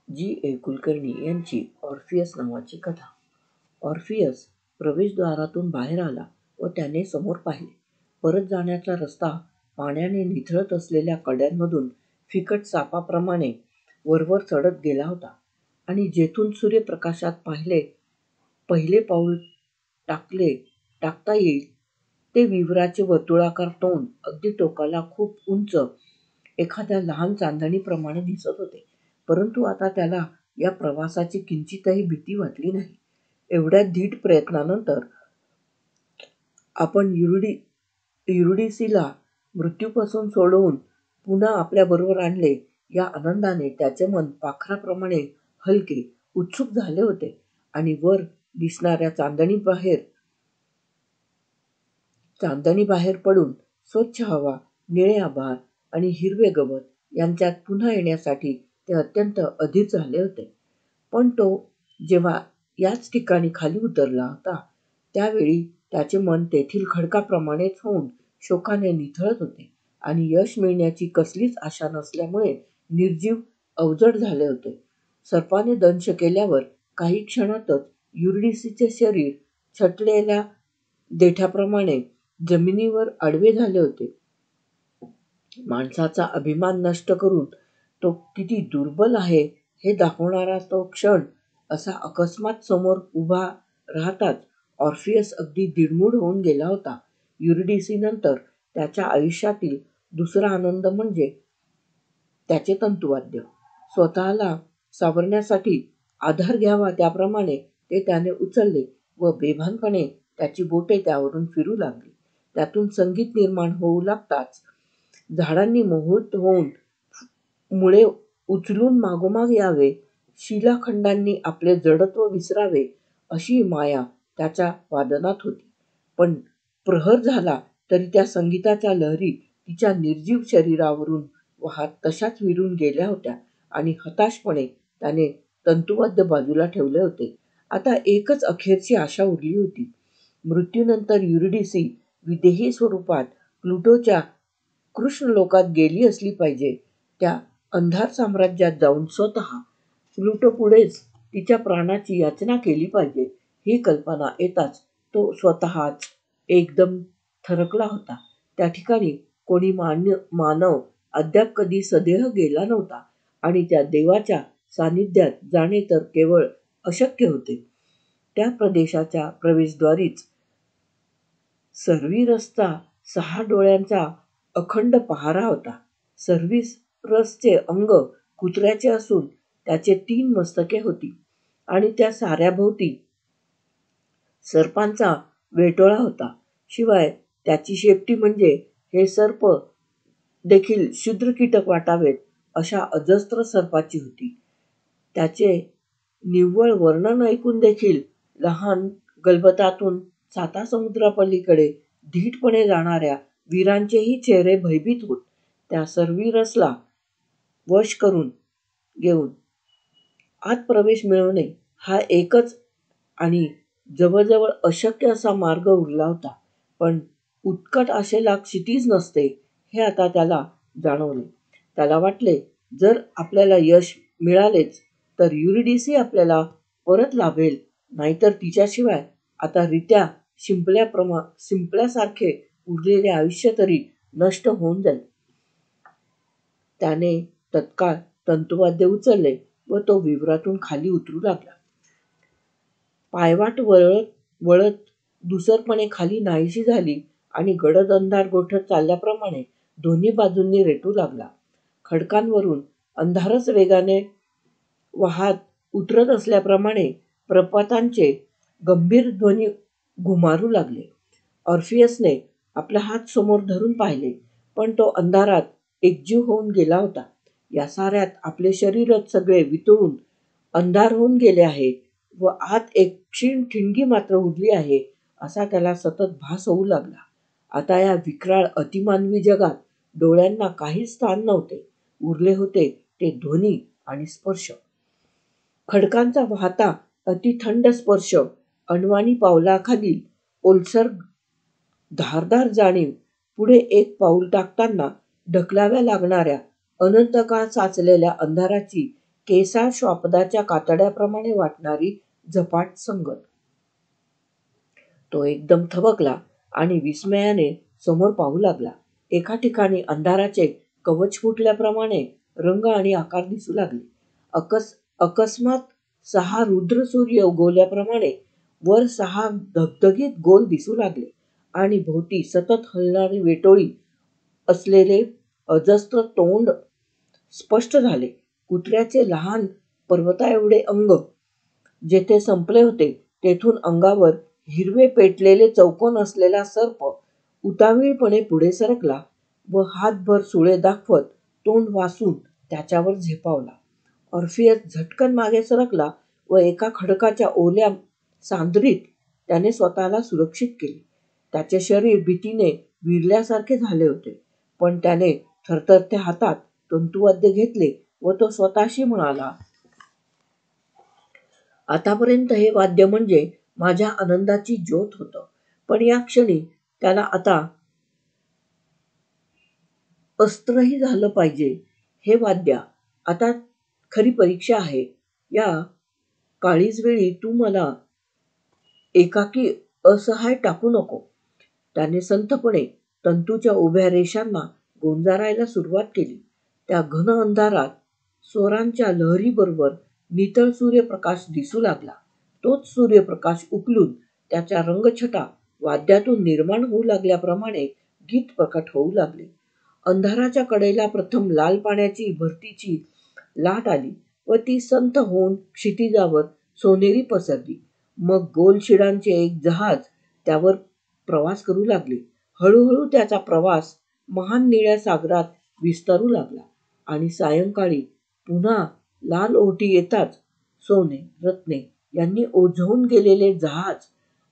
जी. कुलकर्णी यांची ऑर्फियस नावाची कथा. ऑर्फियस प्रवेशद्वारातून बाहेर आला व त्याने समोर पाहिले. परत जाण्याचा रस्ता पाण्याने निथळत असलेल्या कड्यांमधून फिकट सापाप्रमाणे वरवर चढत गेला होता आणि जेथून सूर्यप्रकाशात पहिले पाऊल टाकता येईल ते विवराचे वर्तुळाकार तोंड अगदी टोकाला खूप उंच एखाद्या लहान चांदणीप्रमाणे दिसत होते. परंतु आता त्याला या प्रवासाची किंचितही भीती वाटली नाही. एवढ्या धीट प्रयत्नानंतर आपण युरिडिसीला मृत्यूपासून सोडवून पुन्हा आपल्याबरोबर आणले या आनंदाने त्याचे मन पाखराप्रमाणे हलके, उत्सुक झाले होते आणि वर दिसणाऱ्या चांदणीबाहेर पडून स्वच्छ हवा, निळे आभाळ आणि हिरवे गवत यांच्यात पुन्हा येण्यासाठी ते अत्यंत अधीर झाले होते. पण तो जेव्हा याच ठिकाणी खाली उतरला होता त्यावेळी त्याचे मन तेथील खडकाप्रमाणेच होऊन शोकाने निथळत होते आणि यश मिळण्याची कसलीच आशा नसल्यामुळे निर्जीव अवजड झाले होते. सर्पाने दंश केल्यावर काही क्षणातच युरिडिसीचे शरीर छटलेल्या देठाप्रमाणे जमिनीवर आडवे झाले होते. माणसाचा अभिमान नष्ट करून तो किती दुर्बल आहे हे दाखवणारा तो क्षण असा अकस्मात समोर उभा राहताच ऑर्फियस अगदी दिडमूड होऊन गेला होता. युरिडिसीनंतर त्याच्या आयुष्यातील दुसरा आनंद म्हणजे त्याचे तंतुवाद्य. स्वतःला सावरण्यासाठी आधार घ्यावा त्याप्रमाणे ते त्याने उचलले व बेभानपणे त्याची बोटे त्यावरून फिरू लागली. त्यातून संगीत निर्माण होऊ लागताच झाडांनी मोहित होऊन मुळे उचलून मागोमाग यावे, शिलाखंडांनी आपले जडत्व विसरावे अशी माया त्याच्या वादनात होती. पण प्रहर झाला तरी त्या संगीताच्या लहरी तिच्या निर्जीव शरीरावरून वाहत तशाच विरून गेल्या होत्या आणि हताशपणे त्याने तंतुवाद्य बाजूला ठेवले होते. आता एकच अखेरची आशा उरली होती. मृत्यूनंतर युरिडिसी विदेही स्वरूपात प्लुटोच्या कृष्णलोकात गेली असली पाहिजे. त्या अंधार साम्राज्यात जाऊन स्वतः प्लुटोपुढेच तिच्या प्राणाची याचना केली पाहिजे. ही कल्पना येताच तो स्वतःच एकदम थरकला होता. त्या ठिकाणी कोणी मानव अद्याप कधी सदेह गेला नव्हता आणि त्या देवाच्या सान्निध्यात जाणे तर केवळ अशक्य होते. त्या प्रदेशाच्या प्रवेशद्वारीच सर्व्हिरसचा 6 डोळ्यांचा अखंड पहारा होता. सर्व्हिरसचे अंग कुत्र्याचे असून त्याचे 3 मस्तके होती आणि त्या साऱ्याभोवती सर्पांचा वेटोळा होता. शिवाय त्याची शेपटी म्हणजे हे सर्प देखील क्षुद्र कीटक वाटावेत अशा अजस्त्र सर्पाची होती. त्याचे निव्वळ वर्णन ऐकून देखील लहान गलबतातून सातासमुद्रापलीकडे धीटपणे जाणाऱ्या वीरांचेही चेहरे भयभीत होत त्या सर्व्हिरसला वश करून घेऊन आत प्रवेश मिळवणे हा एकच आणि जवळजवळ अशक्य असा मार्ग उरला होता. पण उत्कट आशेला क्षितिज नसते हे आता त्याला जाणवले. त्याला वाटले, जर आपल्याला यश मिळालेच तर युरिडिसी आपल्याला परत लाभेल, नाहीतर तिच्याशिवाय आता रित्या शिंपल्यासारखे उरलेले आयुष्य तरी नष्ट होऊन जाईल. त्याने तत्काळ तंतुवाद्य उचलले व तो विवरातून खाली उतरू लागला. पायवाट वळत दुसरपणे खाली नाहीशी झाली आणि गडद अंधार गोठत चालल्याप्रमाणे दोन्ही बाजूंनी रेटू लागला. खडकांवरून अंधारच वेगाने वाहत उतरत असल्याप्रमाणे प्रपातांचे गंभीर ध्वनी घुमारू लागले. ऑर्फियसने आपला हात समोर धरून पाहिले, पण तो अंधारात एकजीव होऊन गेला होता. या साऱ्यात आपले शरीरच सगळे वितळून अंधार होऊन गेले आहे व आत एक क्षीण ठिणगी मात्र उरली आहे असा त्याला सतत भास होऊ लागला. आता या विक्राळ अतिमानवी जगात डोळ्यांना काहीच स्थान नव्हते. उरले होते ते ध्वनी आणि स्पर्श. खडकांचा वाहता अतिथंड स्पर्श, अनवाणी पावलाखालील ओलसर धारदार जाणीव, पुढे एक पाऊल टाकताना ढकलाव्या लागणाऱ्या अनंत काळ साचलेल्या अंधाराची केसाळ श्वापदाच्या कातड्याप्रमाणे वाटणारी झपाट संगत. तो एकदम थबकला आणि विस्मयाने समोर पाहू लागला. एका ठिकाणी अंधाराचे कवच फुटल्याप्रमाणे रंग आणि आकार दिसू लागले. अकस्मात 6 रुद्र सूर्य उगवल्याप्रमाणे वर 6 धगधगीत गोल दिसू लागले आणि भोवती सतत हलणारी वेटोळी असलेले अजस्त्र तोंड स्पष्ट झाले. कुत्र्याचे लहान पर्वताएवढे अंग जेथे संपले होते तेथून अंगावर हिरवे पेटलेले चौकोन असलेला सर्प उतावीळपणे पुढे सरकला व हातभर सुळे दाखवत तोंड वासून त्याच्यावर झेपावला. ऑर्फियस झटकन मागे सरकला व एका खडकाच्या ओल्या सांधरीत त्याने स्वतःला सुरक्षित केले. त्याचे शरीर भीतीने विरल्यासारखे झाले होते, पण त्याने थरथरत्या हातात तंतुवाद्य घेतले व तो स्वतःशी म्हणाला, आतापर्यंत हे वाद्य म्हणजे माझ्या आनंदाची ज्योत होतं, पण या क्षणी त्याला आता अस्त्रही झालं पाहिजे. हे वाद्य आता खरी परीक्षा आहे. या काळीज वेळी तू मला एकाकी असहाय टाकू नको. त्याने संथपणे तंतूच्या उभ्या रेषांना गोंजारायला सुरुवात केली. त्या घन अंधारात स्वरांच्या लहरीबरोबर नितळ सूर्यप्रकाश दिसू लागला. तोच सूर्यप्रकाश उकलून त्याच्या रंगछटा वाद्यातून निर्माण होऊ लागल्याप्रमाणे गीत प्रकट होऊ लागले. अंधाराच्या कडेला प्रथम लाल पाण्याची भरतीची लाट आली व ती संथ होऊन क्षितिजावर सोनेरी पसरली. मग गोल शिडांचे एक जहाज त्यावर प्रवास करू लागले. हळूहळू त्याचा प्रवास महान निळ्या सागरात विस्तारू लागला आणि सायंकाळी पुन्हा लाल ओहोटी येताच सोने, रत्ने यांनी ओझवून गेलेले जहाज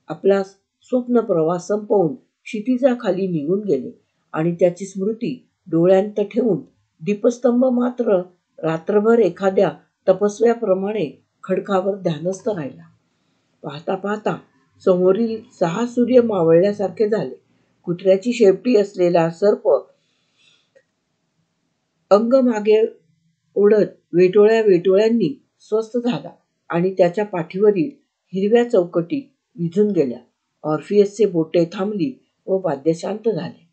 आपला स्वप्न प्रवास संपवून क्षितिजाखाली निघून गेले आणि त्याची स्मृती डोळ्यांत ठेवून दीपस्तंभ मात्र रात्रभर एखाद्या तपस्व्याप्रमाणे खडकावर ध्यानस्थ राहिला. पाहता पाहता समोरील 6 सूर्य मावळल्यासारखे झाले. कुत्र्याची शेपटी असलेला सर्प अंग मागे ओढत वेटोळ्या वेटोळ्यांनी स्वस्थ झाला आणि त्याच्या पाठीवरील हिरव्या चौकटी विझून गेल्या. ऑर्फियसचे बोटे थांबली व वाद्य शांत झाले.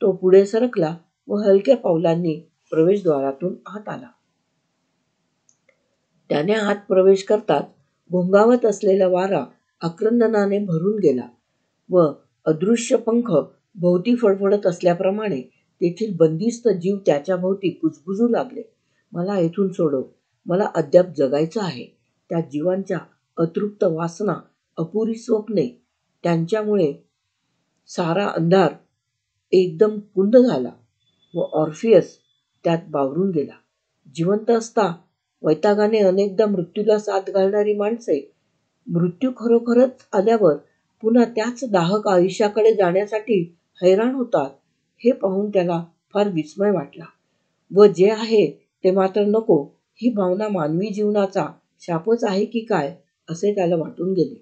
तो पुढे सरकला व हलक्या पावलांनी प्रवेशद्वारातून आत आला. त्याने आत प्रवेश करताच घोंघावत असलेला वारा आक्रंदनाने भरून गेला व अदृश्य पंख भोवती फडफडत असल्याप्रमाणे तेथील बंदिस्त जीव त्याच्या भोवती कुजबुजू लागले. मला येथून सोडव. मला अद्याप जगायचं आहे. त्या जीवांच्या अतृप्त वासना, अपुरी स्वप्ने, त्यांच्यामुळे सारा अंधार एकदम कुंद झाला व ऑर्फियस त्यात बावरून गेला. जिवंत असता वैतागाने अनेकदा मृत्यूला साथ घालणारी माणसे मृत्यू खरोखरच आल्यावर पुन्हा त्याच दाहक आयुष्याकडे जाण्यासाठी हैराण होतात हे पाहून त्याला फार विस्मय वाटला व जे आहे ते मात्र नको ही भावना मानवी जीवनाचा शापच आहे की काय असे त्याला वाटून गेले.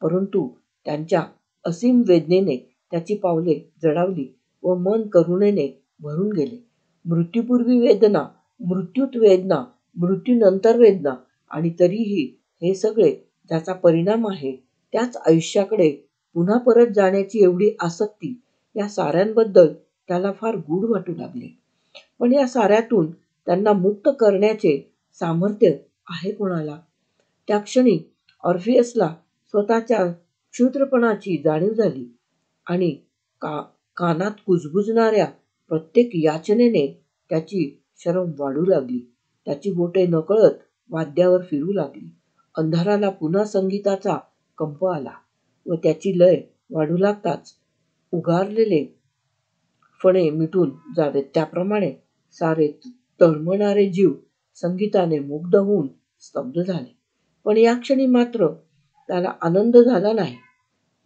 परंतु त्यांच्या असीम वेदनेने त्याची पावले जडावली व मन करुणेने भरून गेले. मृत्यूपूर्वी वेदना, मृत्यूत वेदना, मृत्यूनंतर वेदना आणि तरीही हे सगळे ज्याचा परिणाम आहे त्याच आयुष्याकडे पुन्हा परत जाण्याची एवढी आसक्ती या साऱ्यांबद्दल त्याला फार गूढ वाटू लागले. पण या साऱ्यातून त्यांना मुक्त करण्याचे सामर्थ्य आहे कोणाला? त्या क्षणी ऑर्फियसला स्वतःच्या क्षुद्रपणाची जाणीव झाली आणि कानात कुजबुजणाऱ्या प्रत्येक याचनेने त्याची शरम वाढू लागली. त्याची बोटे नकळत वाद्यावर फिरू लागली. अंधाराला पुन्हा संगीताचा कंप आला व त्याची लय वाढू लागताच उगारलेले फणे मिटून जावेत त्याप्रमाणे सारे तळमळणारे जीव संगीताने मुग्ध होऊन स्तब्ध झाले. पण या क्षणी मात्र त्याला आनंद झाला नाही.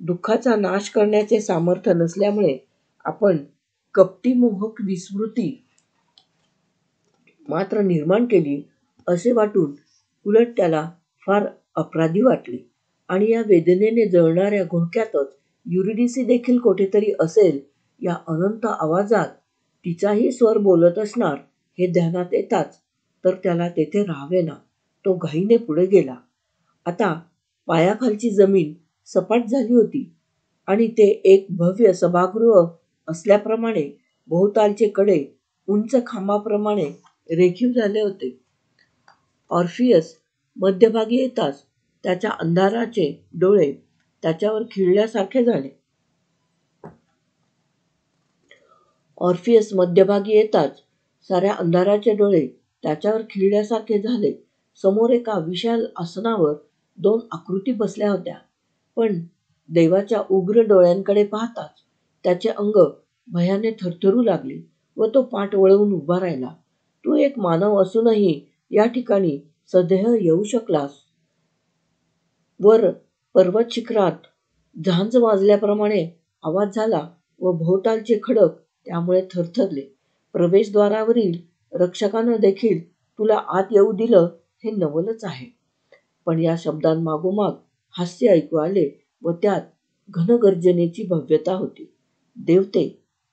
दुःखाचा नाश करण्याचे सामर्थ्य नसल्यामुळे आपण कपटी मोहक विस्मृती मात्र निर्माण केली असे वाटून उलट त्याला फार अपराधी वाटले आणि या वेदनेने जळणाऱ्या घोळक्यातच युरिडिसी देखील कोठेतरी असेल. या अनंत आवाजात तिचाही स्वर बोलत असणार हे ध्यानात येताच तर त्याला तेथे राहावेना तो घाईने पुढे गेला. आता पायाखालची जमीन सपाट झाली होती आणि ते एक भव्य सभागृह असल्याप्रमाणे भोवतालचे कडे उंच खांबाप्रमाणे रेखीव झाले होते. ऑर्फियस मध्यभागी येताच त्याच्या अंधाराचे डोळे त्याच्यावर खिळल्यासारखे झाले. ऑर्फियस मध्यभागी येताच साऱ्या अंधाराचे डोळे त्याच्यावर खिळल्यासारखे झाले. समोर एका विशाल आसनावर 2 आकृती बसल्या होत्या. पण देवाच्या उग्र डोळ्यांकडे पाहताच त्याचे अंग भयाने थरथरू लागले व तो पाठ वळवून उभा राहिला. तू एक मानव असूनही या ठिकाणी सदेह येऊ शकलास? वर पर्वत शिखरात झांज वाजल्याप्रमाणे आवाज झाला व भोवतालचे खडक त्यामुळे थरथरले. प्रवेशद्वारावरील रक्षकानं देखील तुला आत येऊ दिलं हे नवलच आहे. पण या शब्दांमागोमाग हास्य ऐकू आले व त्यात घनगर्जनेची भव्यता होती. देवते,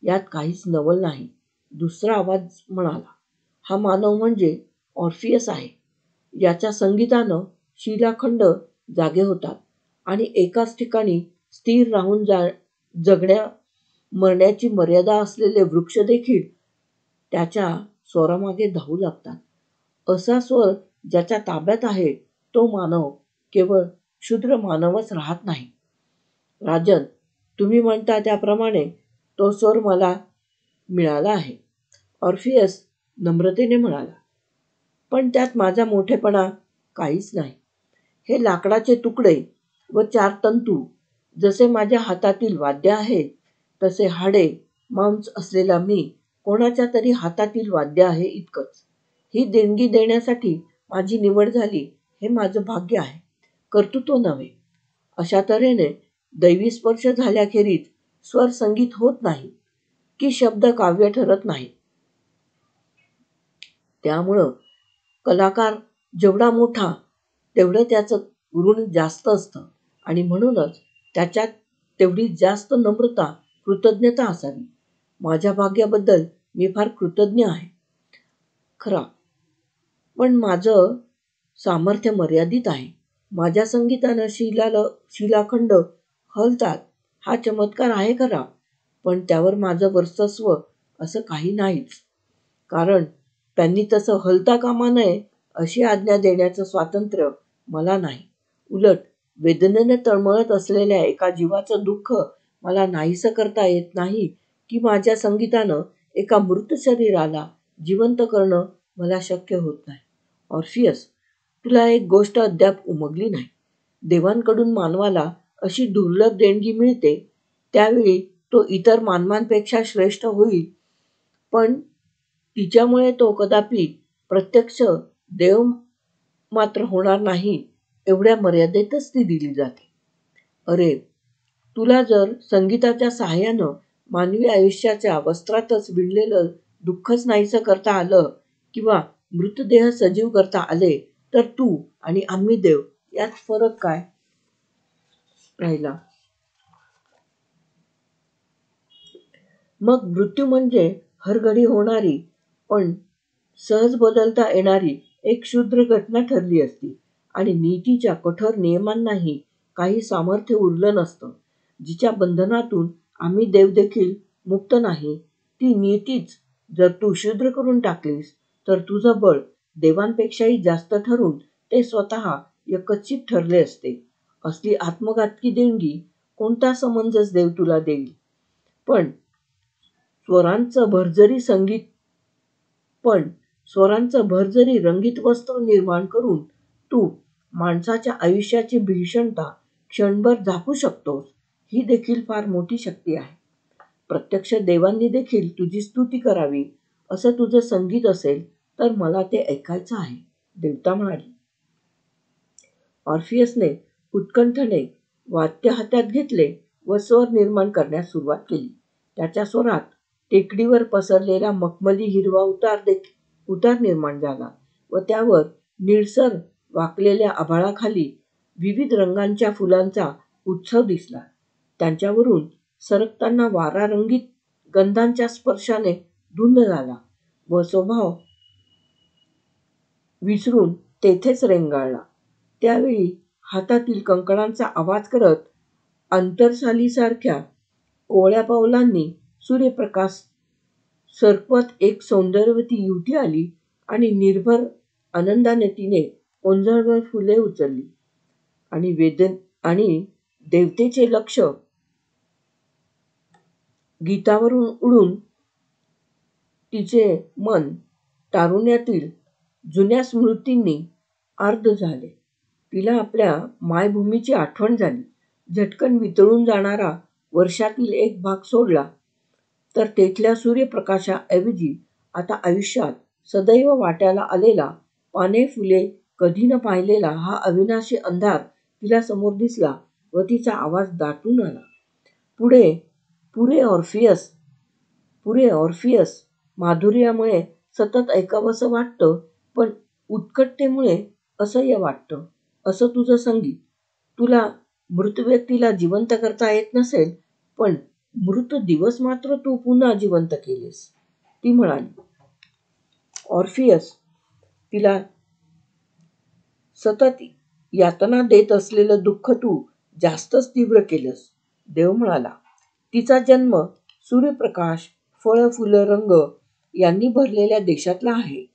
यात काहीच नवल नाही. दुसरा आवाज म्हणाला, हा मानव म्हणजे ऑर्फियस आहे. याच्या संगीतानं शिलाखंड जागे होतात आणि एकाच ठिकाणी स्थिर राहून जगण्या मरण्याची मर्यादा असलेले वृक्ष देखील त्याच्या स्वरामागे धावू लागतात. असा स्वर ज्याच्या ताब्यात आहे तो मानव केवळ क्षुद्र मानवच राहत नाही. राजन, तुम्ही म्हणता त्याप्रमाणे तो स्वर मला मिळाला आहे, ऑर्फियस नम्रतेने म्हणाला. पण त्यात माझा मोठेपणा काहीच नाही. हे लाकडाचे तुकडे व 4 तंतू जसे माझ्या हातातील वाद्य आहे, तसे हाडे मांस असलेला मी कोणाच्या तरी हातातील वाद्य आहे इतकंच. ही देणगी देण्यासाठी माझी निवड झाली हे माझं भाग्य आहे, कर्तृत्व नव्हे. अशा तऱ्हेने दैवी स्पर्श झाल्याखेरीज स्वर संगीत होत नाही की शब्द काव्य ठरत नाही. त्यामुळं कलाकार जेवढा मोठा तेवढं त्याचं ऋण जास्त असतं आणि म्हणूनच त्याच्यात तेवढी जास्त नम्रता, कृतज्ञता असावी. माझ्या भाग्याबद्दल मी फार कृतज्ञ आहे खरा, पण माझं सामर्थ्य मर्यादित आहे. माझ्या संगीतानं शिलाखंड हलतात हा चमत्कार आहे खरा, पण त्यावर माझं वर्चस्व असं काही नाहीच. कारण त्यांनी तसं हलता कामा नये अशी आज्ञा देण्याचं स्वातंत्र्य मला नाही. उलट वेदनेने तळमळत असलेल्या एका जीवाचं दुःख मला नाहीसं करता येत नाही की माझ्या संगीतानं एका मृत शरीराला जिवंत करणं मला शक्य होत नाही. ऑर्फियस, तुला एक गोष्ट अद्याप उमगली नाही. देवांकडून मानवाला अशी दुर्लभ देणगी मिळते, त्यावेळी तो इतर मानवांपेक्षा श्रेष्ठ होईल, पण तिच्यामुळे तो कदापि प्रत्यक्ष देव मात्र होणार नाही एवढ्या मर्यादेतच ती दिली जाते. अरे, तुला जर संगीताच्या साहाय्यानं मानवी आयुष्याच्या वस्त्रातच विणलेलं दुःखच नाहीसं करता आलं किंवा मृतदेह सजीव करता आले, तर तू आणि आम्ही देव यात फरक काय राहिला? मग मृत्यू म्हणजे हरघडी होणारी पण सहज बदलता येणारी एक क्षुद्र घटना ठरली असती आणि नीतीच्या कठोर नियमांनाही काही सामर्थ्य उरलं नसतं. जिच्या बंधनातून आम्ही देव देखील मुक्त नाही, ती नीतीच जर तू क्षुद्र करून टाकलीस, तर तुझं बळ देवांपेक्षाही जास्त ठरून ते स्वतः यकच्चित ठरले असते. असली आत्मघातकी देणगी कोणता समंजस देव तुला देईल? पण स्वरांचं भरजरी रंगीत वस्त्र निर्माण करून तू माणसाच्या आयुष्याची भीषणता क्षणभर झाकू शकतोस, ही देखील फार मोठी शक्ती आहे. प्रत्यक्ष देवांनी देखील तुझी स्तुती करावी असं तुझं संगीत असेल तर मला ते ऐकायचं आहे, देवता म्हणाली. ऑर्फियसने उत्कंठेने वाद्य हातात घेतले व स्वर निर्माण करण्यास सुरुवात केली. त्याच्या स्वरात टेकडीवर पसरलेला मखमली हिरवा उतार निर्माण झाला व त्यावर निळसर वाकलेल्या आभाळाखाली विविध रंगांच्या फुलांचा उत्सव दिसला. त्यांच्यावरून सरकताना वारा रंगीत गंधांच्या स्पर्शाने धुंद झाला व स्वभाव विसरून तेथेच रेंगाळला. त्यावेळी हातातील कंकणांचा आवाज करत अंतरसालीसारख्या कोवळ्या पावलांनी सूर्यप्रकाश सरपत एक सौंदर्यवती युवती आली आणि निर्भर आनंदाने तिने ओंजळभर फुले उचलली आणि देवतेचे लक्ष गीतावरून उडून तिचे मन तारुण्यातील जुन्या स्मृतींनी आर्द्र झाले. तिला आपल्या मायभूमीची आठवण झाली. झटकन वितळून जाणारा वर्षातील एक भाग सोडला तर तेथल्या सूर्यप्रकाशाऐवजी आता आयुष्यात सदैव वाट्याला आलेला, पाने फुले कधी न पाहिलेला हा अविनाशी अंधार तिला समोर दिसला व तिचा आवाज दाटून आला. पुढे ऑर्फियस. माधुर्यामुळे सतत ऐकावंसं वाटतं, पण उत्कटतेमुळे असह्य वाटतं असं तुझं संगीत. तुला मृत व्यक्तीला जिवंत करता येत नसेल, पण मृत दिवस मात्र तू पुन्हा जिवंत केलेस, ती म्हणाली. ऑर्फियस, तिला सतत यातना देत असलेलं दुःख तू जास्तच तीव्र केलंस, देव म्हणाला. तिचा जन्म सूर्यप्रकाश, फळं, फुलं, रंग यांनी भरलेल्या देशातला आहे,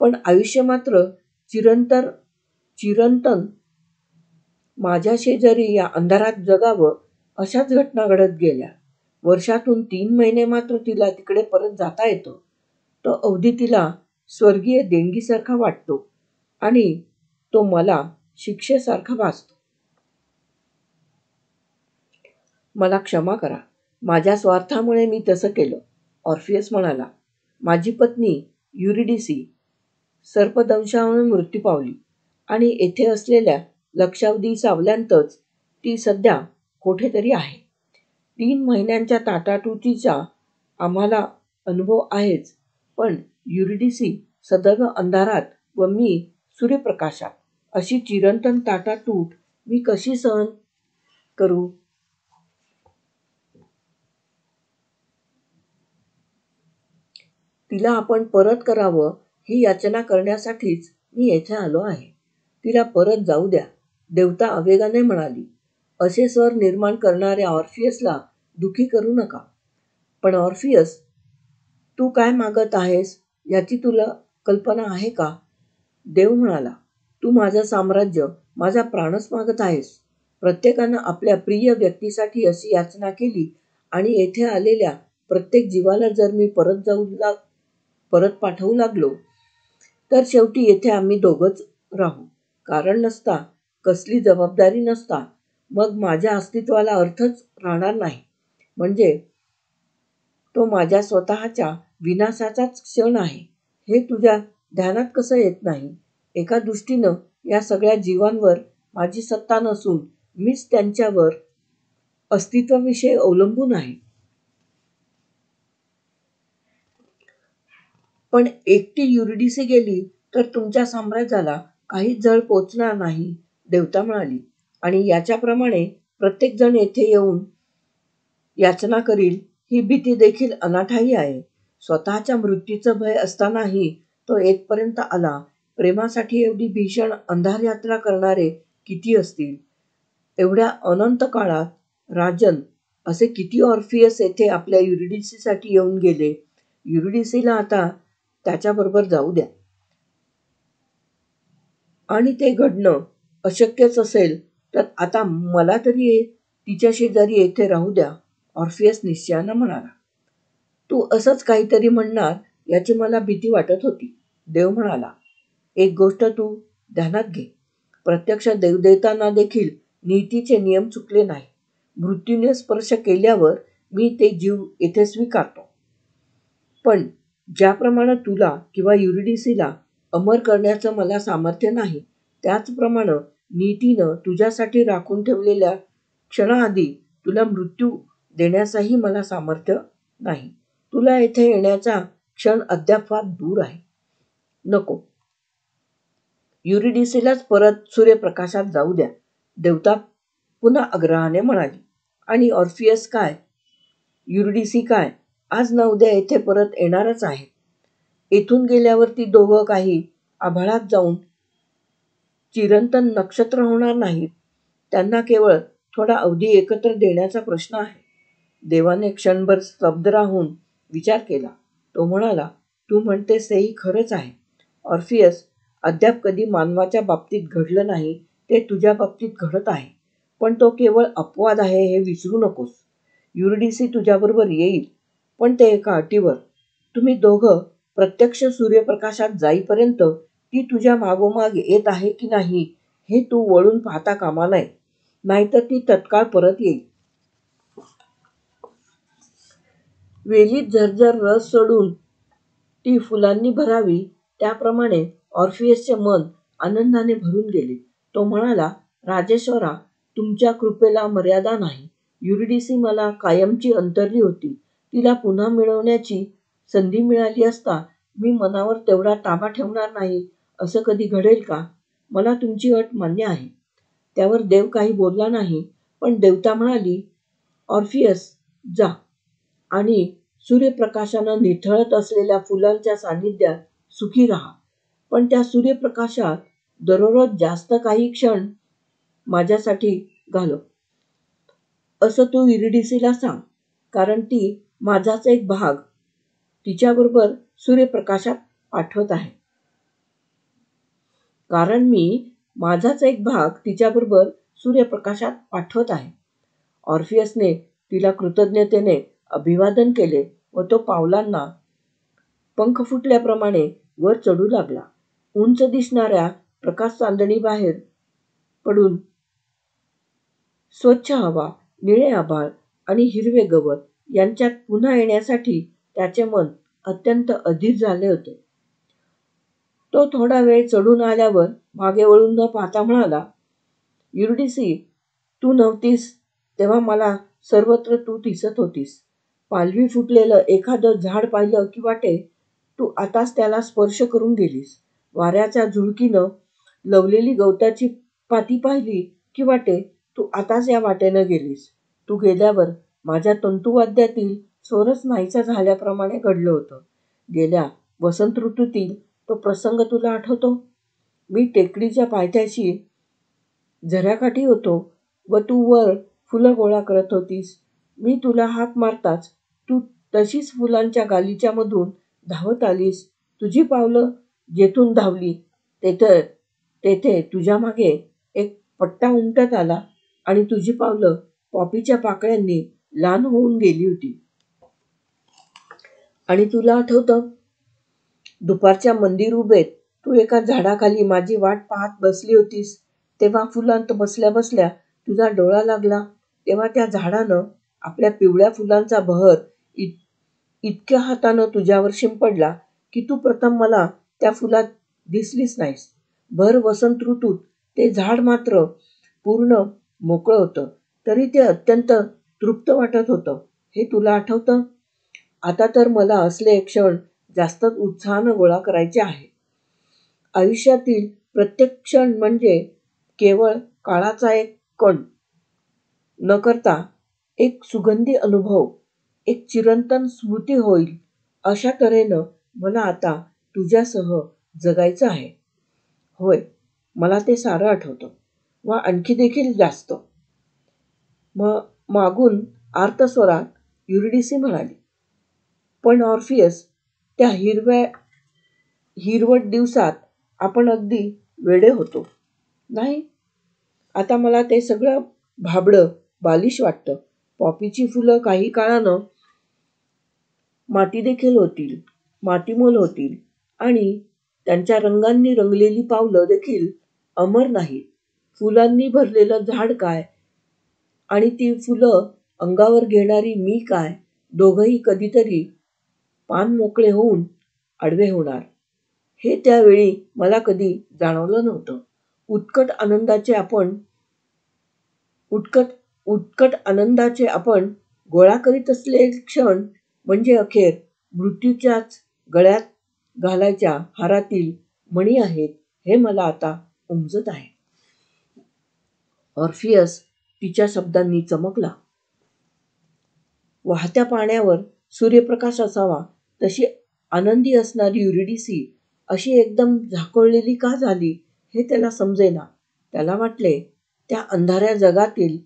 पण आयुष्य मात्र चिरंतन माझ्या शेजारी या अंधारात जगावं अशाच घटना घडत गेल्या. वर्षातून 3 महिने मात्र तिला तिकडे परत जाता येतं. तो अवधी तिला स्वर्गीय देणगीसारखा वाटतो आणि तो मला शिक्षेसारखा भासतो. मला क्षमा करा, माझ्या स्वार्थामुळे मी तसं केलं, ऑर्फियस म्हणाला. माझी पत्नी युरिडिसी सर्पदंशामुळे मृत्यू पावली आणि येथे असलेल्या लक्षावधी सावल्यांतच ती सध्या कोठेतरी आहे. 3 महिन्यांच्या ताटातुटीचा आम्हाला अनुभव आहेच, पण युरिडिसी सदैव अंधारात व मी सूर्यप्रकाशात, अशी चिरंतन ताटातूट मी कशी सहन करू? तिला आपण परत करावं ही याचना करण्यासाठीच मी येथे आलो आहे. तिला परत जाऊ द्या, देवता आवेगाने म्हणाली. असे स्वर निर्माण करणाऱ्या ऑर्फियसला दुःखी करू नका. पण ऑर्फियस, तू काय मागत आहेस याची तुला कल्पना आहे का? देव म्हणाला. तू माझं साम्राज्य, माझा प्राणच मागत आहेस. प्रत्येकानं आपल्या प्रिय व्यक्तीसाठी अशी याचना केली आणि येथे आलेल्या प्रत्येक जीवाला जर मी परत पाठवू लागलो तर शेवटी येथे आम्ही दोघंच राहू. कारण नसता, कसली जबाबदारी नसता, मग माझ्या अस्तित्वाला अर्थच राहणार नाही. म्हणजे तो माझ्या स्वतःच्या विनाशाचाच क्षण आहे, हे तुझ्या ध्यानात कसं येत नाही? एका दृष्टीनं या सगळ्या जीवांवर माझी सत्ता नसून मीच त्यांच्यावर अस्तित्वाविषयी अवलंबून आहे. पण एकटी युरिडिसी गेली तर तुमच्या साम्राज्याला काहीच झळ पोचणार नाही, देवता म्हणाली. आणि याच्याप्रमाणे प्रत्येक जण येथे येऊन याचना करील ही भीती देखील अनाठायी आहे. स्वतःच्या मृत्यूचं भय असतानाही तो येथपर्यंत आला. प्रेमासाठी एवढी भीषण अंधारयात्रा करणारे किती असतील? एवढ्या अनंत काळात राजन, असे किती ऑर्फियस येथे आपल्या युरिडिसीसाठी येऊन गेले? युरिडिसीला आता त्याच्याबरोबर जाऊ द्या. आणि ते घडणं अशक्यच असेल तर आता मला तरी तिच्या शेजारी येथे राहू द्या, ऑर्फियस निश्चयानं म्हणाला. तू असंच काहीतरी म्हणणार याची मला भीती वाटत होती, देव म्हणाला. एक गोष्ट तू ध्यानात घे, प्रत्यक्ष देवदेवतांना देखील नीतीचे नियम चुकले नाही. मृत्यूने स्पर्श केल्यावर मी ते जीव येथे स्वीकारतो. पण ज्याप्रमाणे तुला किंवा युरिडिसीला अमर करण्याचं मला सामर्थ्य नाही, त्याचप्रमाणे नीतीनं तुझ्यासाठी राखून ठेवलेल्या क्षणाआधी तुला मृत्यू देण्याचंही मला सामर्थ्य नाही. तुला येथे येण्याचा क्षण अद्याप फार दूर आहे. नको, युरिडिसीलाच परत सूर्यप्रकाशात जाऊ द्या, देवता पुन्हा आग्रहाने म्हणाली. आणि ऑर्फियस काय, युरिडिसी काय, आज ना उद्या येथे परत येणारच आहेत. येथून गेल्यावर ती दोघं काही आभाळात जाऊन चिरंतन नक्षत्र होणार नाहीत. त्यांना केवळ थोडा अवधी एकत्र देण्याचा प्रश्न आहे. देवाने क्षणभर स्तब्ध राहून विचार केला. तो म्हणाला, तू म्हणतेस तेही खरंच आहे. ऑर्फियस, अद्याप कधी मानवाच्या बाबतीत घडलं नाही ते तुझ्या बाबतीत घडत आहे. पण तो केवळ अपवाद आहे हे विसरू नकोस. युरिडिसी तुझ्याबरोबर येईल, पण ते एका अटीवर. तुम्ही दोघं प्रत्यक्ष सूर्यप्रकाशात जाईपर्यंत ती तुझ्या मागोमाग येत आहे की नाही हे तू वळून पाहता कामा नये, नाहीतर ती तत्काळ परत येईल. वेलीत झरझर रस सोडून ती फुलांनी भरावी, त्याप्रमाणे ऑर्फियसचे मन आनंदाने भरून गेले. तो म्हणाला, राजेश्वरा, तुमच्या कृपेला मर्यादा नाही. युरिडिसी मला कायमची अंतरली होती. तिला पुन्हा मिळवण्याची संधी मिळाली असता मी मनावर तेवढा ताबा ठेवणार नाही असं कधी घडेल का? मला तुमची अट मान्य आहे. त्यावर देव काही बोलला नाही, पण देवता म्हणाली, ऑर्फियस, जा आणि सूर्यप्रकाशानं निथळत असलेल्या फुलांच्या सान्निध्यात सुखी राहा. पण त्या सूर्यप्रकाशात दररोज जास्त काही क्षण माझ्यासाठी घालव असं तू युरिडिसीला सांग, कारण ती माझाच एक भाग तिच्याबरोबर सूर्यप्रकाशात पाठवत आहे. कारण मी माझाच एक भाग तिच्याबरोबर सूर्यप्रकाशात पाठवत आहे. ऑर्फियसने तिला कृतज्ञतेने अभिवादन केले व तो पावलांना पंख फुटल्याप्रमाणे वर चढू लागला. उंच दिसणाऱ्या प्रकाश चांदणी बाहेर पडून स्वच्छ हवा, निळे आभाळ आणि हिरवे गवत यांच्यात पुन्हा येण्यासाठी त्याचे मन अत्यंत अधीर झाले होते. तो थोडा वेळ चढून आल्यावर मागे वळून न पाहता म्हणाला, युरिडिसी, तू नव्हतीस तेव्हा मला सर्वत्र तू दिसत होतीस. पालवी फुटलेलं एखादं झाड पाहिलं की वाटे तू आताच त्याला स्पर्श करून गेलीस. वाऱ्याच्या झुळकीनं लवलेली गवताची पाती पाहिली की वाटे तू आताच या वाटेनं गेलीस. तू गेल्यावर माझ्या तंतुवाद्यातील स्वरच नाहीसा झाल्याप्रमाणे घडलं होतं. गेल्या वसंत ऋतूतील तो प्रसंग तुला आठवतो? मी टेकडीच्या पायथ्याशी झऱ्याकाठी होतो व तू वर फुलं गोळा करत होतीस. मी तुला हाक मारताच तू तशीच फुलांच्या गालीच्या मधून धावत आलीस. तुझी पावलं जेथून धावली तेथे तुझ्या मागे एक पट्टा उमटत आला आणि तुझी पावलं पॉपीच्या पाकळ्यांनी लाल होऊन गेली होती. आणि तुला आठवतं, दुपारच्या मंदिर उभेत तू एका झाडाखाली माझी वाट पाहत बसली होतीस. तेव्हा फुलांत बसल्या बसल्या तुझा डोळा लागला. तेव्हा त्या झाडानं आपल्या पिवळ्या फुलांचा बहर इतक्या हातानं तुझ्यावर शिंपडला की तू प्रथम मला त्या फुलात दिसलीच नाहीस. भर वसंत ऋतूत ते झाड मात्र पूर्ण मोकळं होतं, तरी ते अत्यंत तृप्त वाटत होतं. हे तुला आठवतं? आता तर मला असले क्षण जास्तच उत्साहानं गोळा करायचे आहे. आयुष्यातील प्रत्येक क्षण म्हणजे केवळ काळाचा एक कण न करता एक सुगंधी अनुभव, एक चिरंतन स्मृती होईल, अशा तऱ्हेनं मला आता तुझ्यासह जगायचं आहे. होय, मला ते सारं आठवतं व आणखी देखील जास्त. मागून आर्तस्वरात युरिडिसी म्हणाली, पण ऑर्फियस, त्या हिरवट दिवसात आपण अगदी वेडे होतो, नाही? आता मला ते सगळं भाबडं, बालिश वाटतं. पॉपीची फुलं काही काळानं मातीदेखील होतील, मातीमोल होतील आणि त्यांच्या रंगांनी रंगलेली पावलं देखील अमर नाहीत. फुलांनी भरलेलं झाड काय आणि ती फुलं अंगावर घेणारी मी काय, दोघंही कधीतरी पान मोकळे होऊन आडवे होणार, हे त्यावेळी मला कधी जाणवलं नव्हतं. उत्कट आनंदाचे आपण गोळा करीत असलेले क्षण म्हणजे अखेर मृत्यूच्याच गळ्यात घालायच्या हारातील मणी आहेत, हे मला आता उमजत आहे. ऑर्फियस तिच्या शब्दांनी चमकला. वाहत्या पाण्यावर सूर्यप्रकाश असावा तशी आनंदी असणारी युरिडिसी अशी एकदम झाकोळलेली का झाली हे त्याला समजेना. त्याला वाटले त्या अंधाऱ्या जगातील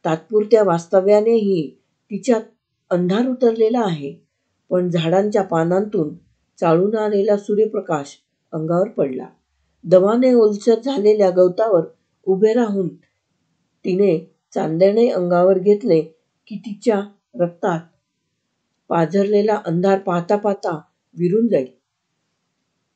तात्पुरत्या वास्तव्यानेही तिच्यात अंधार उतरलेला आहे. पण झाडांच्या पानांतून चाळून आलेला सूर्यप्रकाश अंगावर पडला. दमाने ओलसर झालेल्या गवतावर उभे राहून तिने चांदणे अंगावर घेतले की तिच्या रक्तात पाझरलेला अंधार पाहता पाहता विरून जाईल.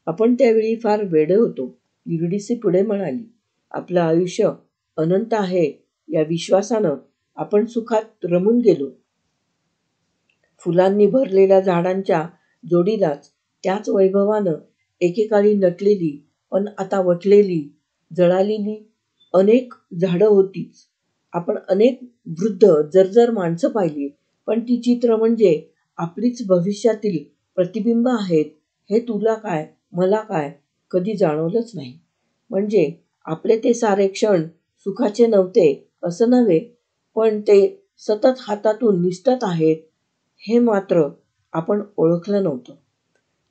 आपण त्यावेळी फार वेडे होतो. युरिडिसी पुढे म्हणाली. आपलं आयुष्य अनंत आहे या विश्वासानं आपण सुखात रमून गेलो. फुलांनी भरलेल्या झाडांच्या जोडीलाच त्याच वैभवानं एकेकाळी नटलेली पण आता वटलेली, जळालेली अनेक झाडं होतीच. आपण अनेक वृद्ध जर्जर माणसं पाहिली, पण ती चित्र म्हणजे आपलीच भविष्यातील प्रतिबिंब आहेत हे तुला काय, मला काय कधी जाणवलंच नाही. म्हणजे आपले ते सारे क्षण सुखाचे नव्हते असं नव्हे, पण ते सतत हातातून निसटत आहेत हे मात्र आपण ओळखलं नव्हतं.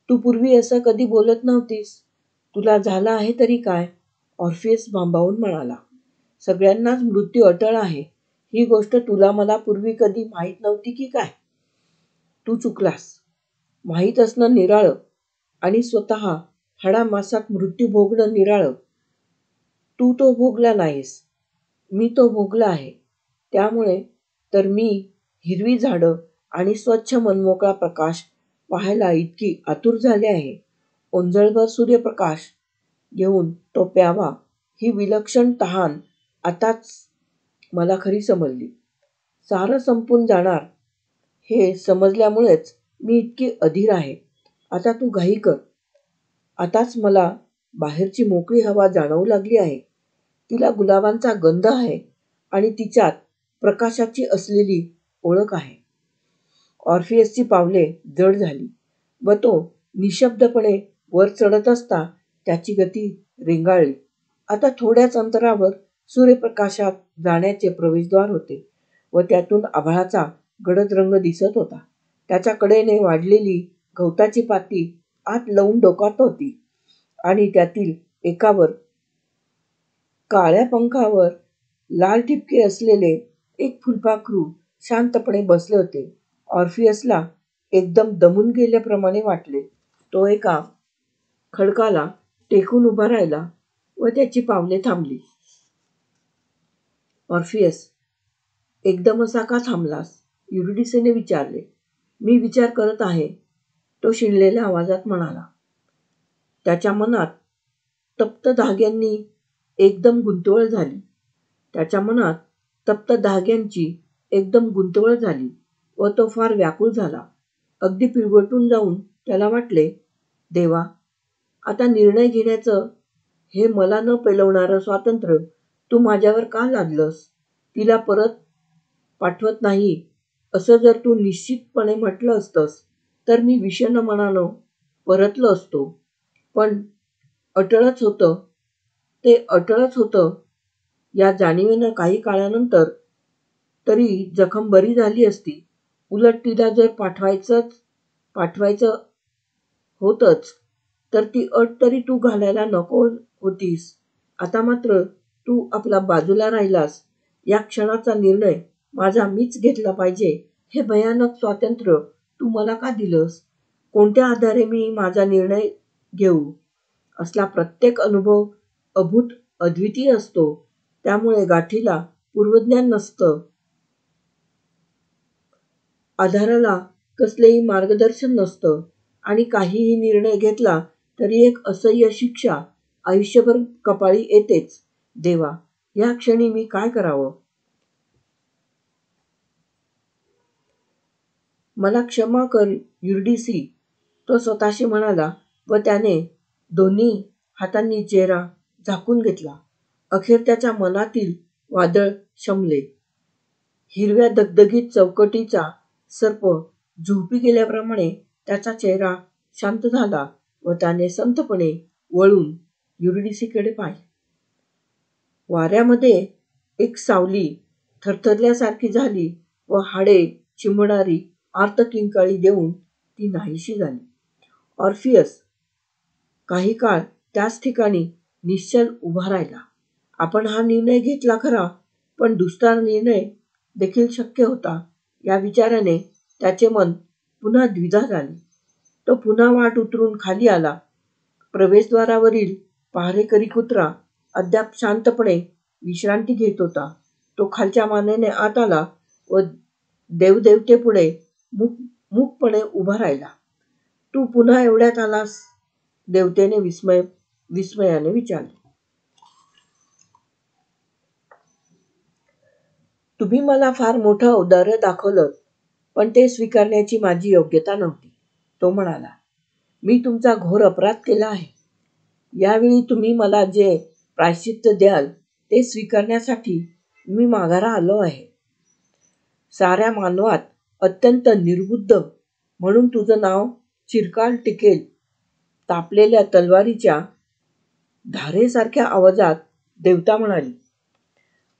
तू पूर्वी असं कधी बोलत नव्हतीस. तुला झालं आहे तरी काय? ऑर्फियस भांबावून म्हणाला. सगळ्यांनाच मृत्यू अटळ आहे ही गोष्ट तुला मला पूर्वी कधी माहीत नव्हती की काय? तू चुकलास. माहीत असणं निराळं आणि स्वतः हाडामासात मृत्यू भोगणं निराळं. तू तो भोगला नाहीस, मी तो भोगला आहे. त्यामुळे तर मी हिरवी झाडं आणि स्वच्छ मनमोकळा प्रकाश पाहायला इतकी आतुर झाले आहे. ओंजळभर सूर्यप्रकाश घेऊन तो प्यावा ही विलक्षण तहान आताच मला खरी समजली. सारं संपून जाणार हे समजल्यामुळेच मी इतकी अधीर आहे. आता तू घाई कर. आताच मला बाहेरची मोकळी हवा जाणवू लागली आहे. तिला गुलाबांचा गंध आहे आणि तिच्यात प्रकाशाची असलेली ओळख आहे. ऑर्फियसची पावले जड झाली व तो निशब्दपणे वर चढत असता त्याची गती रेंगाळली. आता थोड्याच अंतरावर सूर्यप्रकाशात जाण्याचे प्रवेशद्वार होते व त्यातून आभाळाचा गडद रंग दिसत होता. त्याच्या कडेने वाढलेली गवताची पाती आत लावून डोकावत होती आणि त्यातील एकावर काळ्या पंखावर लाल ठिपके असलेले एक फुलपाखरू शांतपणे बसले होते. ऑर्फियसला एकदम दमून गेल्याप्रमाणे वाटले. तो एका खडकाला टेकून उभा राहिला व त्याची पावले थांबली. ऑर्फियस, एकदम असा का थांबलास? युरिडिसने विचारले. मी विचार करत आहे, तो शिणलेल्या आवाजात म्हणाला. त्याच्या मनात तप्त धाग्यांनी एकदम गुंतवळ झाली. एकदम गुंतवळ झाली व तो फार व्याकुळ झाला. अगदी पिळवटून जाऊन त्याला वाटले, देवा, आता निर्णय घेण्याचं हे मला न पेलवणारं स्वातंत्र्य तू माझ्यावर का लादलंस? तिला परत पाठवत नाही असं जर तू निश्चितपणे म्हटलं असतंस तर मी विषण्ण मनानं परतलो असतो. पण ते अटळच होतं. या जाणीवेनं काही काळानंतर तरी जखम बरी झाली असती. उलट तिला जर पाठवायचं होतंच तर ती अट तरी तू घालायला नको होतीस. आता मात्र तू आपला बाजूला राहिलास. या क्षणाचा निर्णय माझा मीच घेतला पाहिजे हे भयानक स्वातंत्र्य तू मला का दिलंस? कोणत्या आधारे मी माझा निर्णय घेऊ? असला प्रत्येक अनुभव अभूत अद्वितीय असतो. त्यामुळे गाठीला पूर्वज्ञान नसतं. आधाराला कसलेही मार्गदर्शन नसतं आणि काहीही निर्णय घेतला तरी एक असह्य शिक्षा आयुष्यभर कपाळी येतेच. देवा, या क्षणी मी काय करावं? मला क्षमा कर युरिडिसी, तो स्वतःशी म्हणाला व त्याने दोन्ही हातांनी चेहरा झाकून घेतला. अखेर त्याच्या मनातील वादळ शमले. हिरव्या दगदगीत चौकटीचा सर्प झोपी गेल्याप्रमाणे त्याचा चेहरा शांत झाला व त्याने संथपणे वळून युरिडिसीकडे पाहिले. वाऱ्यामध्ये एक सावली थरथरल्यासारखी झाली व हाडे चिमणारी आर्त किंकाळी देऊन ती नाहीशी झाली. ऑर्फियस काही काळ त्याच ठिकाणी निश्चल उभा राहिला. आपण हा निर्णय घेतला खरा, पण दुसरा निर्णय देखील शक्य होता या विचाराने त्याचे मन पुन्हा द्विधा झाले. तो पुन्हा वाट उतरून खाली आला. प्रवेशद्वारावरील पहारेकरी कुत्रा अद्याप शांतपणे विश्रांती घेत होता. तो खालच्या मानेने आत आला व देवदेवतेपुढे मूकपणे उभा राहिला. तू पुन्हा एवढ्यात आलास? देवतेने विस्मयाने विचारले. तुम्ही मला फार मोठं औदार्य दाखवलं, पण ते स्वीकारण्याची माझी योग्यता नव्हती, तो म्हणाला. मी तुमचा घोर अपराध केला आहे. यावेळी तुम्ही मला जे प्रायश्चित्त द्याल ते स्वीकारण्यासाठी मी माघारा आलो आहे. साऱ्या मानवात अत्यंत निर्बुद्ध म्हणून तुझं नाव चिरकाल टिकेल. तापलेल्या तलवारीच्या धारेसारख्या आवाजात देवता म्हणाली.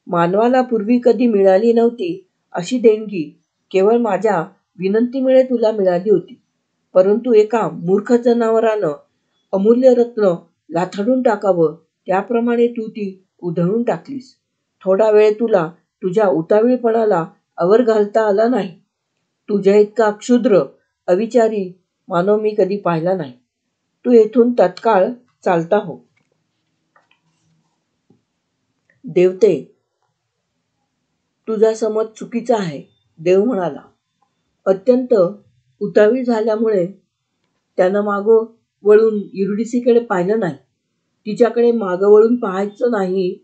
मानवाला पूर्वी कधी मिळाली नव्हती अशी देणगी केवळ माझ्या विनंतीमुळे तुला मिळाली होती. परंतु एका मूर्ख जनावरानं अमूल्य रत्न लाथडून टाकावं त्याप्रमाणे तू ती उधळून टाकलीस. थोडा वेळ तुला तुझ्या उतावीळपणाला आवर घालता आला नाही. तुझ्या इतका क्षुद्र अविचारी मानव मी कधी पाहिला नाही. तू येथून तत्काळ चालता हो. देवते, तुझा समज चुकीचा आहे, देव म्हणाला. अत्यंत उतावीळ झाल्यामुळे त्यानं मागं वळून युरिडिसीकडे पाहिलं नाही. तिच्याकडे मागं वळून पाहायचं नाही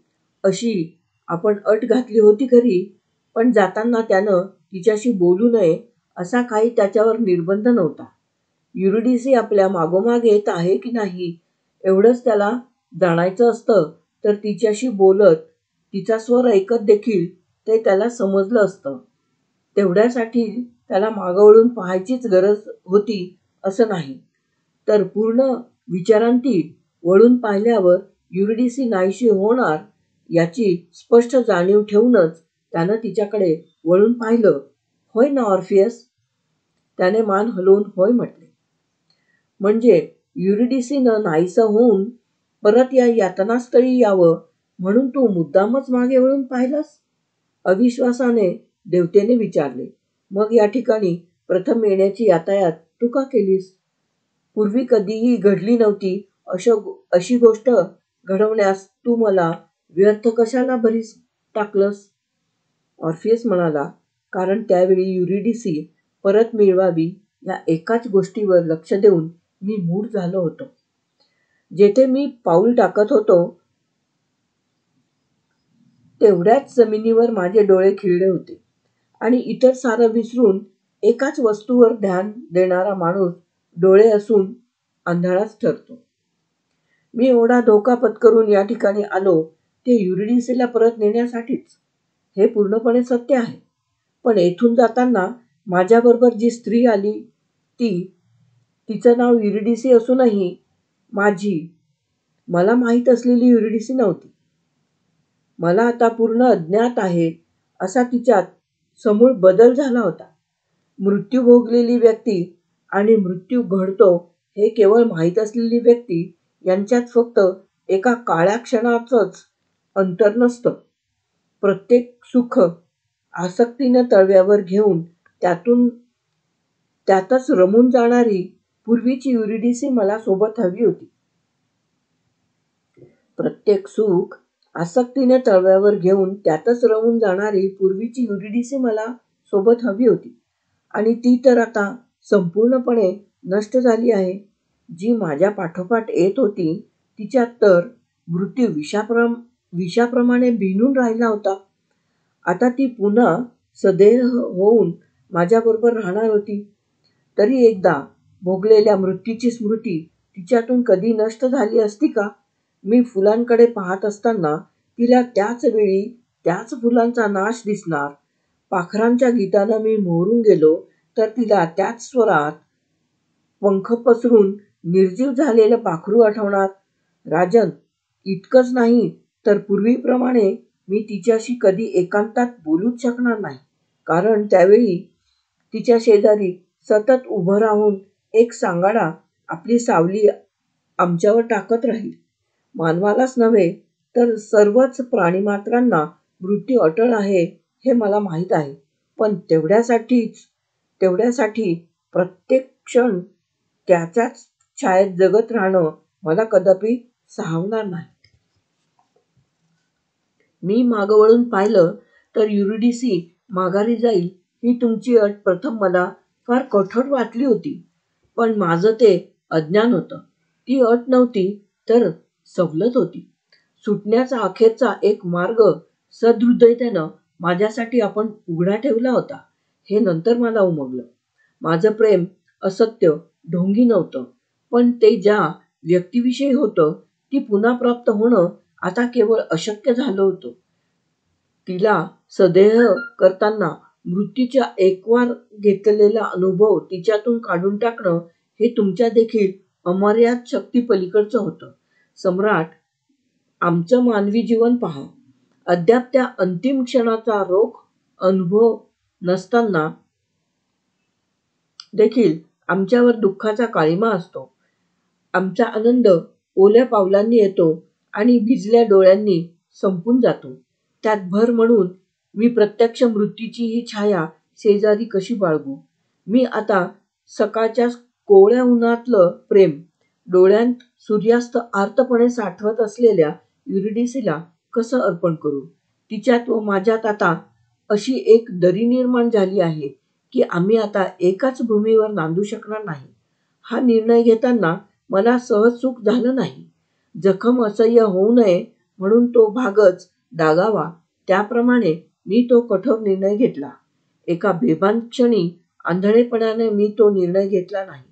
अशी आपण अट घातली होती खरी, पण जाताना त्यानं तिच्याशी बोलू नये असा काही त्याच्यावर निर्बंध नव्हता. युरिडिसी आपल्या मागोमाग येत आहे की नाही एवढंच त्याला जाणायचं असतं, तर तिच्याशी बोलत तिचा स्वर ऐकत देखील ते त्याला समजलं असतं. तेवढ्यासाठी त्याला मागं वळून पाहायचीच गरज होती असं नाही. तर पूर्ण विचारांती वळून पाहिल्यावर युरिडिसी नाहीशी होणार याची स्पष्ट जाणीव ठेवूनच त्यानं तिच्याकडे वळून पाहिलं. होय ना ऑर्फियस? त्याने मान हलवून होय म्हटले. म्हणजे युरिडिसीनं नाहीसं होऊन परत या यातनास्थळी यावं म्हणून तू मुद्दामच मागे वळून पाहिलंस? अविश्वासाने देवतेने विचारले. मग या ठिकाणी प्रथम येण्याची यातायात तू का केलीस? पूर्वी कधीही घडली नव्हती अशी गोष्ट घडवण्यास तू मला व्यर्थ कशाला भरीस टाकलंस? ऑर्फियस म्हणाला, कारण त्यावेळी युरिडिसी परत मिळवावी या एकाच गोष्टीवर लक्ष देऊन मी मूढ झालो होतो. जेथे मी पाऊल टाकत होतो तेवढ्याच जमिनीवर माझे डोळे खिळले होते आणि इतर सारं विसरून एकाच वस्तूवर ध्यान देणारा माणूस डोळे असून आंधळाच ठरतो. मी एवढा धोका पत्करून या ठिकाणी आलो ते युरिडिसीला परत नेण्यासाठीच. हे पूर्णपणे सत्य आहे. पण येथून जाताना माझ्याबरोबर जी स्त्री आली तिचं नाव युरिडिसी असूनही मला माहीत असलेली युरिडिसी नव्हती. मला आता पूर्ण अज्ञात आहे असा तिच्यात समूळ बदल झाला होता. मृत्यू भोगलेली व्यक्ती आणि मृत्यू घडतो हे केवळ माहीत असलेली व्यक्ती यांच्यात फक्त एका काळ्या क्षणाचंच अंतर नसतं. प्रत्येक सुख आसक्तीनं तळव्यावर घेऊन त्यातच रमून जाणारी पूर्वीची युरिडिसी मला सोबत हवी होती. प्रत्येक सुख आसक्तीने तळव्यावर घेऊन त्यातच रमून जाणारी पूर्वीची युरिडिसी मला सोबत हवी होती. आणि ती तर आता संपूर्णपणे नष्ट झाली आहे. जी माझ्या पाठोपाठ येत होती तिच्यात तर मृत्यू विषाप्रमाणे भिनून राहिला होता. आता ती पुन्हा सदेह होऊन माझ्याबरोबर राहणार होती. तरी एकदा भोगलेल्या मृत्यूची स्मृती तिच्यातून कधी नष्ट झाली असती का? मी फुलांकडे पाहत असताना तिला त्याच वेळी त्याच फुलांचा नाश दिसणार. पाखरांच्या गीतानं मी मोहरून गेलो तर तिला त्याच स्वरात पंख पसरून निर्जीव झालेलं पाखरू आठवणार. राजन, इतकंच नाही तर पूर्वीप्रमाणे मी तिच्याशी कधी एकांतात बोलूच शकणार नाही, कारण त्यावेळी तिच्या शेजारी सतत उभं राहून एक सांगाडा आपली सावली आमच्यावर टाकत राहील. मानवालाच नव्हे तर सर्वच प्राणीमात्रांना मृत्यू अटळ आहे हे मला माहीत आहे. पण तेवढ्यासाठी प्रत्येक क्षण त्याच्याच छायेत जगत राहणं मला कदापि सावणार नाही. मी मागं वळून पाहिलं तर युरिडिसी माघारी जाईल ही तुमची अट प्रथम मला फार कठोर वाटली होती. पण माझं ते अज्ञान होतं. ती अट नव्हती तर सवलत होती. सुटण्याचा अखेरचा एक मार्ग सदृदयतेनं माझ्यासाठी आपण उघडा ठेवला होता हे नंतर मला उमगलं. माझं प्रेम असत्य, ढोंगी नव्हतं. पण ते ज्या व्यक्तीविषयी होतं ती पुन्हा प्राप्त होणं आता केवळ अशक्य झालं होतं. तिला सदेह करताना मृत्यूचा एकवार घेतलेला अनुभव तिच्यातून काढून टाकणं हे तुमच्या देखील अमर्याद शक्ती पलीकडचं होतं. सम्राट, आमचं मानवी जीवन पहा. अद्याप त्या अंतिम क्षणाचा रोख अनुभव नसताना देखील आमच्यावर दुःखाचा काळिमा असतो. आमचा आनंद ओल्या पावलांनी येतो आणि भिजल्या डोळ्यांनी संपून जातो. त्यात भर म्हणून मी प्रत्यक्ष मृत्यूची ही छाया शेजारी कशी बाळगू? मी आता सकाळच्या कोवळ्या उन्हातलं प्रेम डोळ्यांत सूर्यास्त आर्तपणे साठवत असलेल्या युरिडिसीला कसं अर्पण करू? तिच्यात व माझ्यात आता अशी एक दरी निर्माण झाली आहे की आम्ही आता एकाच भूमीवर नांदू शकणार नाही. हा निर्णय घेताना मला सहज सुख झालं नाही. जखम असह्य होऊ नये म्हणून तो भागच डागावा त्याप्रमाणे मी तो कठोर निर्णय घेतला. एका बेभान क्षणी आंधळेपणाने मी तो निर्णय घेतला नाही,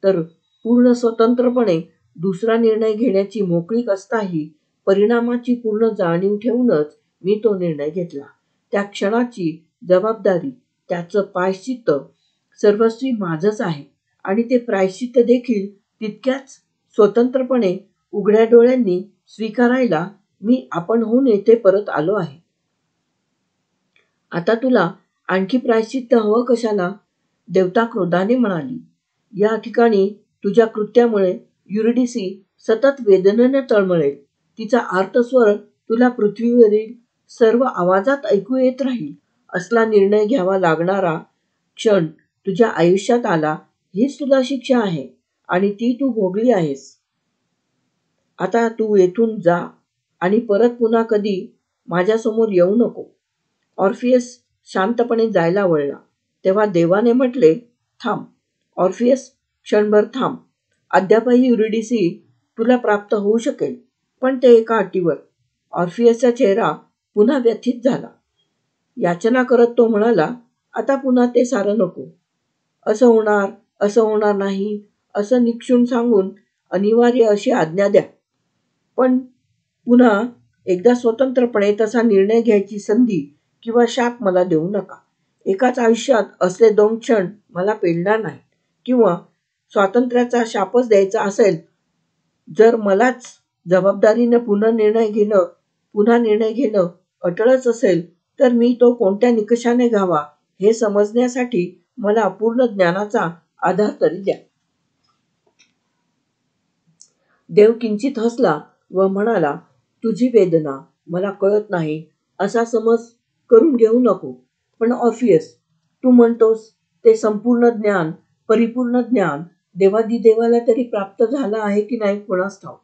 तर पूर्ण स्वतंत्रपणे दुसरा निर्णय घेण्याची मोकळीक असताही परिणामाची पूर्ण जाणीव ठेवूनच मी तो निर्णय घेतला. त्या क्षणाची जबाबदारी, त्याचं प्रायश्चित्त सर्वस्वी माझंच आहे आणि ते प्रायश्चित्त देखील तितक्याच स्वतंत्रपणे उघड्या डोळ्यांनी स्वीकारायला मी आपणहून येथे परत आलो आहे. आता तुला आणखी प्रायश्चित्त हवं कशाला? देवता क्रोधाने म्हणाली. या ठिकाणी तुझ्या कृत्यामुळे युरिडिसी सतत वेदनेने तळमळेल. तिचा आर्तस्वर तुला पृथ्वीवरील सर्व आवाजात ऐकू येत राहील. असला निर्णय घ्यावा लागणारा क्षण तुझ्या आयुष्यात आला हीच तुला शिक्षा आहे आणि ती तू भोगली आहेस. आता तू येथून जा आणि परत पुन्हा कधी माझ्यासमोर येऊ नको. ऑर्फियस शांतपणे जायला वळला तेव्हा देवाने म्हटले, थांब ऑर्फियस, क्षणभर थांब. अद्यापही युरिडिसी तुला प्राप्त होऊ शकेल, पण ते एका अटीवर. ऑर्फियसचा चेहरा पुन्हा व्यथित झाला. याचना करत तो म्हणाला, आता पुन्हा ते सारं नको. असं होणार नाही असं निक्षून सांगून अनिवार्य अशी आज्ञा द्या. पण पुन्हा एकदा स्वतंत्रपणे तसा निर्णय घ्यायची संधी किंवा शाप मला देऊ नका. एकाच आयुष्यात असले 2 क्षण मला पेलणार नाहीत. किंवा स्वातंत्र्याचा शापच द्यायचा असेल, जर मलाच जबाबदारीने पुन्हा निर्णय घेणं अटळच असेल, तर मी तो कोणत्या निकषाने घ्यावा हे समजण्यासाठी मला पूर्ण ज्ञानाचा आधार तरी द्या. देव किंचित हसला व म्हणाला, तुझी वेदना मला कळत नाही असा समज करून घेऊ नको. पण ऑर्फियस, तू म्हणतोस ते संपूर्ण ज्ञान, परिपूर्ण ज्ञान देवादिदेवाला तरी प्राप्त झालं आहे की नाही कोणास ठाऊक.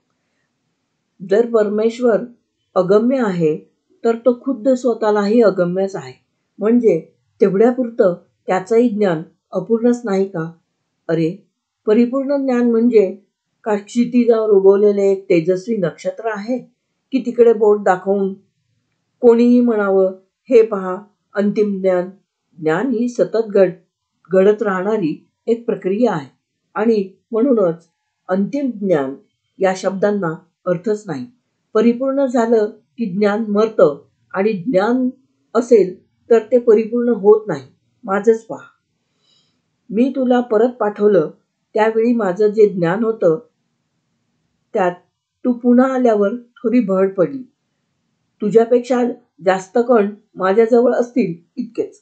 जर परमेश्वर अगम्य आहे तर तो खुद्द स्वतःलाही अगम्यच आहे. म्हणजे तेवढ्यापुरतं त्याचंही ज्ञान अपूर्णच नाही का? अरे, परिपूर्ण ज्ञान म्हणजे का क्षितिजावर उगवलेले एक तेजस्वी नक्षत्र आहे की तिकडे बोट दाखवून कोणीही म्हणावं, हे पहा अंतिम ज्ञान? ज्ञान ही सतत घडत राहणारी एक प्रक्रिया आहे आणि म्हणूनच अंतिम ज्ञान या शब्दांना अर्थच नाही. परिपूर्ण झालं की ज्ञान मरतं आणि ज्ञान असेल तर ते परिपूर्ण होत नाही. माझंच पहा. मी तुला परत पाठवलं त्यावेळी माझं जे ज्ञान होतं त्यात तू पुन्हा आल्यावर थोडी भर पडली. तुझ्यापेक्षा जास्त कण माझ्याजवळ असतील इतकेच.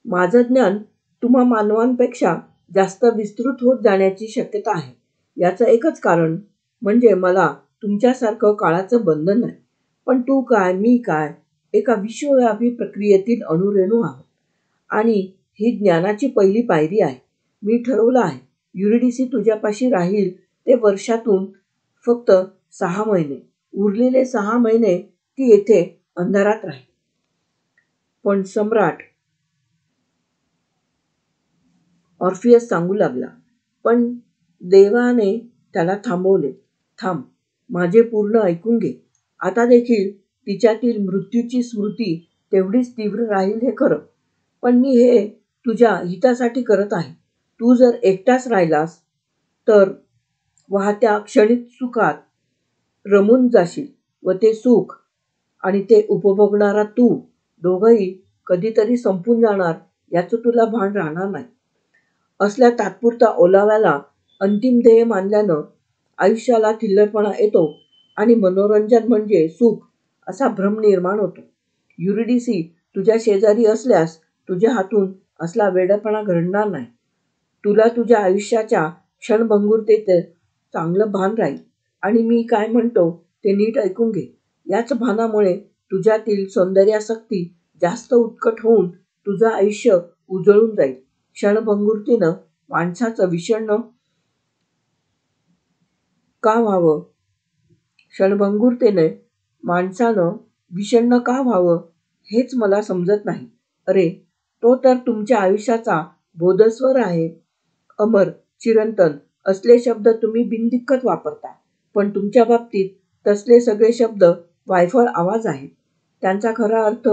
माझं ज्ञान तुम्हा मानवांपेक्षा जास्त विस्तृत होत जाण्याची शक्यता आहे. याचं एकच कारण, म्हणजे मला तुमच्यासारखं काळाचं बंधन नाही. पण तू काय, मी काय, एका विश्वव्यापी प्रक्रियेतील अणुरेणू आहोत. आणि ही ज्ञानाची पहिली पायरी आहे. मी ठरवलं आहे, युरिडिसी तुझ्यापाशी राहील ते वर्षातून फक्त 6 महिने. उरलेले 6 महिने ती येथे अंधारात राहील. पण सम्राट, ऑर्फियस सांगू लागला. पण देवाने त्याला थांबवले. थांब, माझे पूर्ण ऐकून घे. आता देखील तिच्यातील मृत्यूची स्मृती तेवढीच तीव्र राहील हे खरं. पण मी हे तुझ्या हितासाठी करत आहे. तू जर एकटाच राहिलास तर वाहत्या क्षणिक सुखात रमून जाशील व ते सुख आणि ते उपभोगणारा तू दोघंही कधीतरी संपून जाणार याचं तुला भान राहणार नाही. असल्या तात्पुरता ओलाव्याला अंतिम ध्येय मानल्यानं आयुष्याला थिल्लरपणा येतो आणि मनोरंजन म्हणजे सुख असा भ्रम निर्माण होतो. युरिडिसी तुझ्या शेजारी असल्यास तुझ्या हातून असला वेडपणा घडणार नाही. तुला तुझ्या आयुष्याच्या क्षणभंगुरतेचं चांगलं भान राहील. आणि मी काय म्हणतो ते नीट ऐकून घे. याच भानामुळे तुझ्यातील सौंदर्यासक्ती जास्त उत्कट होऊन तुझं आयुष्य उजळून जाईल. क्षणभंगुरतेनं माणसाचं विषण्ण का व्हावं? क्षणभंगुरतेने माणसानं विषण्ण का व्हावं हेच मला समजत नाही. अरे, तो तर तुमच्या आयुष्याचा बोधस्वर आहे. अमर, चिरंतन असले शब्द तुम्ही बिनदिक्कत वापरता. पण तुमच्या बाबतीत तसले सगळे शब्द वायफळ आवाज आहेत. त्यांचा खरा अर्थ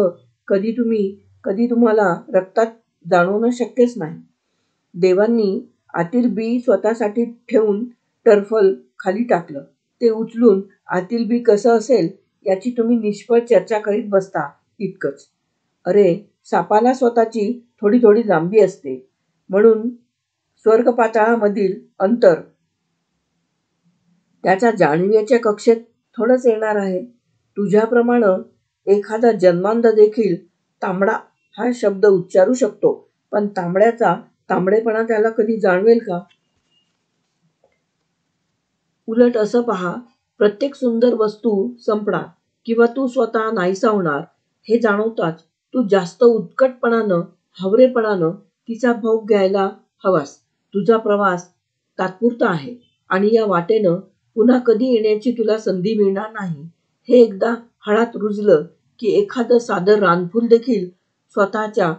कधी तुम्हाला रक्तात जाणवणं शक्यच नाही. देवांनी आतील बी स्वतःसाठी ठेवून टरफल खाली टाकलं. ते उचलून आतील बी कसं असेल याची तुम्ही निष्फळ चर्चा करीत बसता इतकंच. अरे, सापाला स्वतःची थोडी थोडी लांबी असते. म्हणून स्वर्गपाताळामधील अंतर त्याच्या जाणीवेच्या कक्षेत थोडंच येणार आहे. तुझ्याप्रमाणे एखादा जन्मांध देखील तांबडा हा शब्द उच्चारू शकतो. पण तांबड्याचा तांबडेपणा त्याला कधी जाणवेल का? उलट असं पहा, प्रत्येक सुंदर वस्तू संपणार किंवा तू स्वतः नाहीसा होणार हे जाणवताच तू जास्त उत्कटपणानं, हावरेपणानं तिचा भोग घ्यायला हवास. तुझा प्रवास तात्पुरता आहे आणि या वाटेनं पुन्हा कधी येण्याची तुला संधी मिळणार नाही. हे एकदा हाडात रुजलं की एखादं साधं रानफूल देखील स्वतःच्या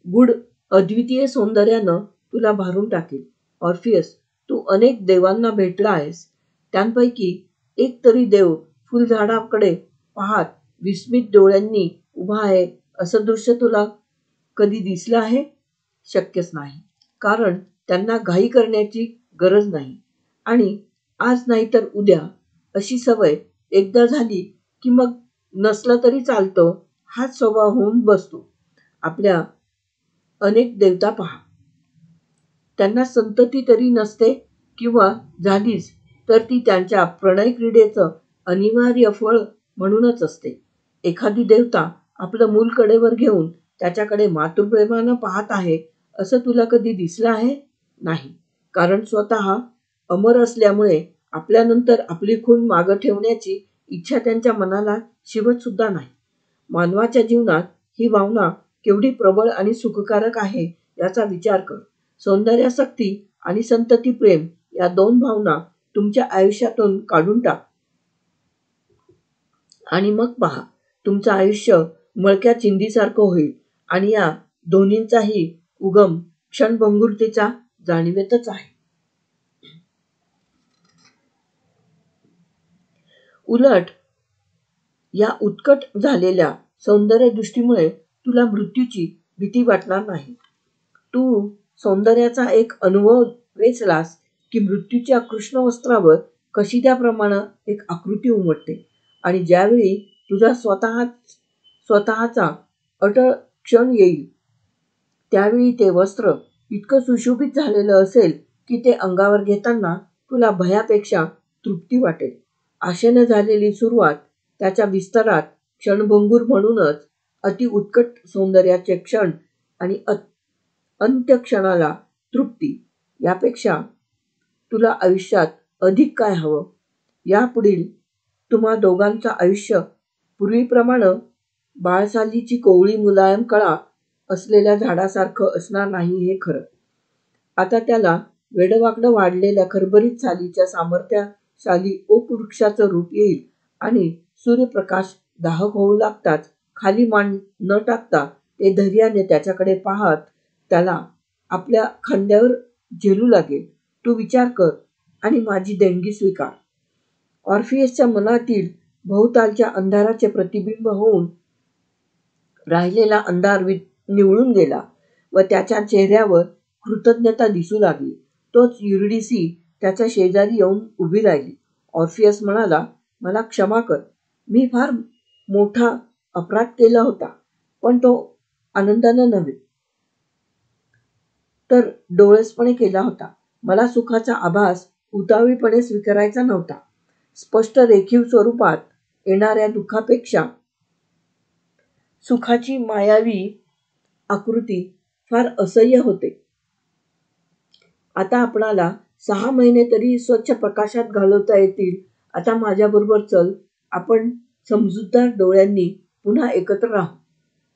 गूढ अद्वितीय सौंदर्यानं तुला भारून टाकेल. ऑर्फियस, तू अनेक देवांना भेटला आहेस. त्यांपैकी एक तरी देव फुलझाडाकडे पाहत विस्मित डोळ्यांनी उभा आहे असं दृश्य तुला कधी दिसलं आहे? शक्यच नाही. कारण त्यांना घाई करण्याची गरज नाही. आणि आज नाही तर उद्या अशी सवय एकदा झाली की मग नसलं तरी चालतं हाच स्वभाव होऊन बसतो. आपल्या अनेक देवता पहा. त्यांना संतती तरी नसते किंवा झालीच तर ती त्यांच्या प्रणय क्रीडेचं अनिवार्य फळ म्हणूनच असते. एखादी देवता आपलं मूल कडेवर घेऊन त्याच्याकडे मातृप्रेमानं पाहत आहे असं तुला कधी दिसलं आहे? नाही. कारण स्वतः अमर असल्यामुळे आपल्यानंतर आपली खूण मागं ठेवण्याची इच्छा त्यांच्या मनाला शिवत सुद्धा नाही. मानवाच्या जीवनात ही भावना केवढी प्रबळ आणि सुखकारक आहे याचा विचार कर. सौंदर्यासक्ती आणि संतती प्रेम या 2 भावना तुमच्या आयुष्यातून काढून टाक आणि मग पहा, तुमचं आयुष्य मळक्या चिंधीसारखं होईल. आणि या दोन्हींचाही उगम क्षणभंगुरतेच्या जाणीवेतच आहे. उलट या उत्कट झालेल्या सौंदर्यदृष्टीमुळे तुला मृत्यूची भीती वाटणार नाही. तू सौंदर्याचा एक अनुभव वेचलास की मृत्यूच्या कृष्ण वस्त्रावर कशिद्याप्रमाणे एक आकृती उमटते. आणि ज्यावेळी तुझा स्वतःचा अटळ क्षण येईल त्यावेळी ते वस्त्र इतकं सुशोभित झालेलं असेल की ते अंगावर घेताना तुला भयापेक्षा तृप्ती वाटेल. आशेनं झालेली सुरुवात त्याच्या विस्तारात क्षणभंगूर म्हणूनच अतिउत्कट सौंदर्याचे क्षण आणि अंत्यक्षणाला तृप्ती यापेक्षा तुला आयुष्यात अधिक काय हवं? यापुढील तुम्हा दोघांचं आयुष्य पूर्वीप्रमाणे बाळसालीची कोवळी मुलायम कळा असलेल्या झाडासारखं असणार नाही हे खरं. आता त्याला वेडवाकडं वाढलेल्या खरबरीत सालीच्या सामर्थ्यशाली ओक वृक्षाचं रूप येईल आणि सूर्यप्रकाश दाहक होऊ लागताच खाली मान न टाकता ते धैर्याने त्याच्याकडे पाहत त्याला आपल्या खांद्यावर झेलू लागेल. तू विचार कर आणि माझी देणगी स्वीकार. ऑर्फियसच्या मनातील भोवतालच्या अंधाराचे प्रतिबिंब होऊन राहिलेला अंधार निवळून गेला व त्याच्या चेहऱ्यावर कृतज्ञता दिसू लागली. तोच युरिडिसी त्याच्या शेजारी येऊन उभी राहिली. ऑर्फियस म्हणाला, मला क्षमा कर. मी फार मोठा अपराध केला होता, पण तो आनंदानं नव्हे तर डोळसपणे केला होता. मला सुखाचा आभास उतावीळपणे स्वीकारायचा नव्हता. स्पष्ट रेखीव स्वरूपात येणाऱ्या दुःखापेक्षा सुखाची मायावी आकृती फार असह्य होते. आता आपणाला 6 महिने तरी स्वच्छ प्रकाशात घालवता येतील. आता माझ्याबरोबर चल. आपण समजूतदार डोळ्यांनी पुन्हा एकत्र राहू.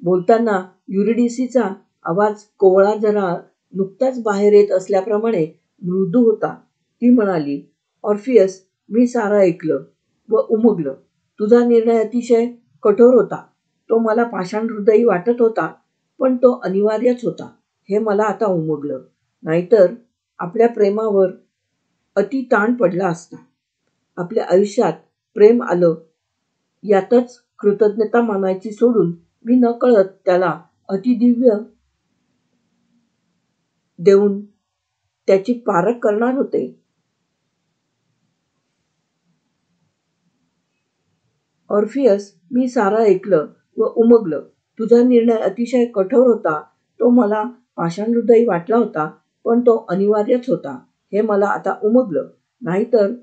बोलताना युरिडिसीचा आवाज कोवळा जरा नुकताच बाहेर येत असल्याप्रमाणे मृदू होता. ती म्हणाली, ऑर्फियस, मी सारं ऐकलं व उमगलं. तुझा निर्णय अतिशय कठोर होता. तो मला पाषाण हृदयी वाटत होता, पण तो अनिवार्यच होता हे मला आता उमगलं. नाहीतर आपल्या प्रेमावर अति ताण पडला असता. आपल्या आयुष्यात प्रेम आलं यातच कृतज्ञता मानायची सोडून मी नकळत त्याला अतिदिव्य देऊन त्याची पारख करणार होते. ऑर्फियस, मी सारं ऐकलं व उमगलं. तुझा निर्णय अतिशय कठोर होता. तो मला पाषाण हृदयी वाटला होता, पण तो अनिवार्यच होता हे मला आता उमगलं. नाहीतर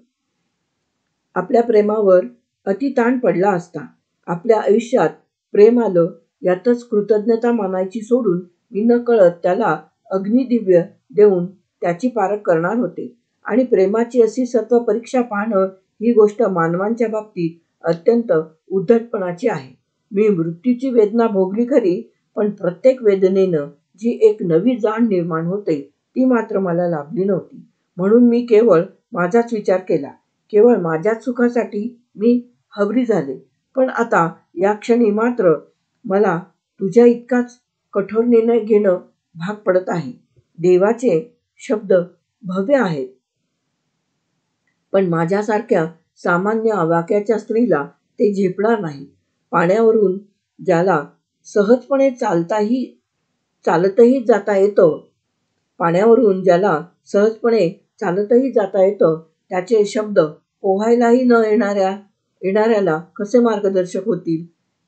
आपल्या प्रेमावर अति ताण पडला असता. आपल्या आयुष्यात प्रेम आलं यातच कृतज्ञता मानायची सोडून मी नकळत त्याला अग्निदिव्य देऊन त्याची पारख करणार होते. आणि प्रेमाची अशी सत्व परीक्षा पाहणं ही गोष्ट मानवांच्या बाबतीत अत्यंत उद्धटपणाची आहे. मी मृत्यूची वेदना भोगली खरी, पण प्रत्येक वेदनेनं जी एक नवी जाण निर्माण होते ती मात्र मला लाभली नव्हती. म्हणून मी केवळ माझाच विचार केला. केवळ माझ्याच सुखासाठी मी हवरी झाले. पण आता या क्षणी मात्र मला तुझ्या इतकाच कठोर निर्णय घेणं भाग पडत आहे. देवाचे शब्द भव्य आहेत, पण माझ्यासारख्या सामान्य आवाक्याच्या स्त्रीला ते झेपणार नाही. पाण्यावरून ज्याला सहजपणे चालतही जाता येतं, त्याचे शब्द पोहायलाही न येणाऱ्याला कसे मार्गदर्शक होतील.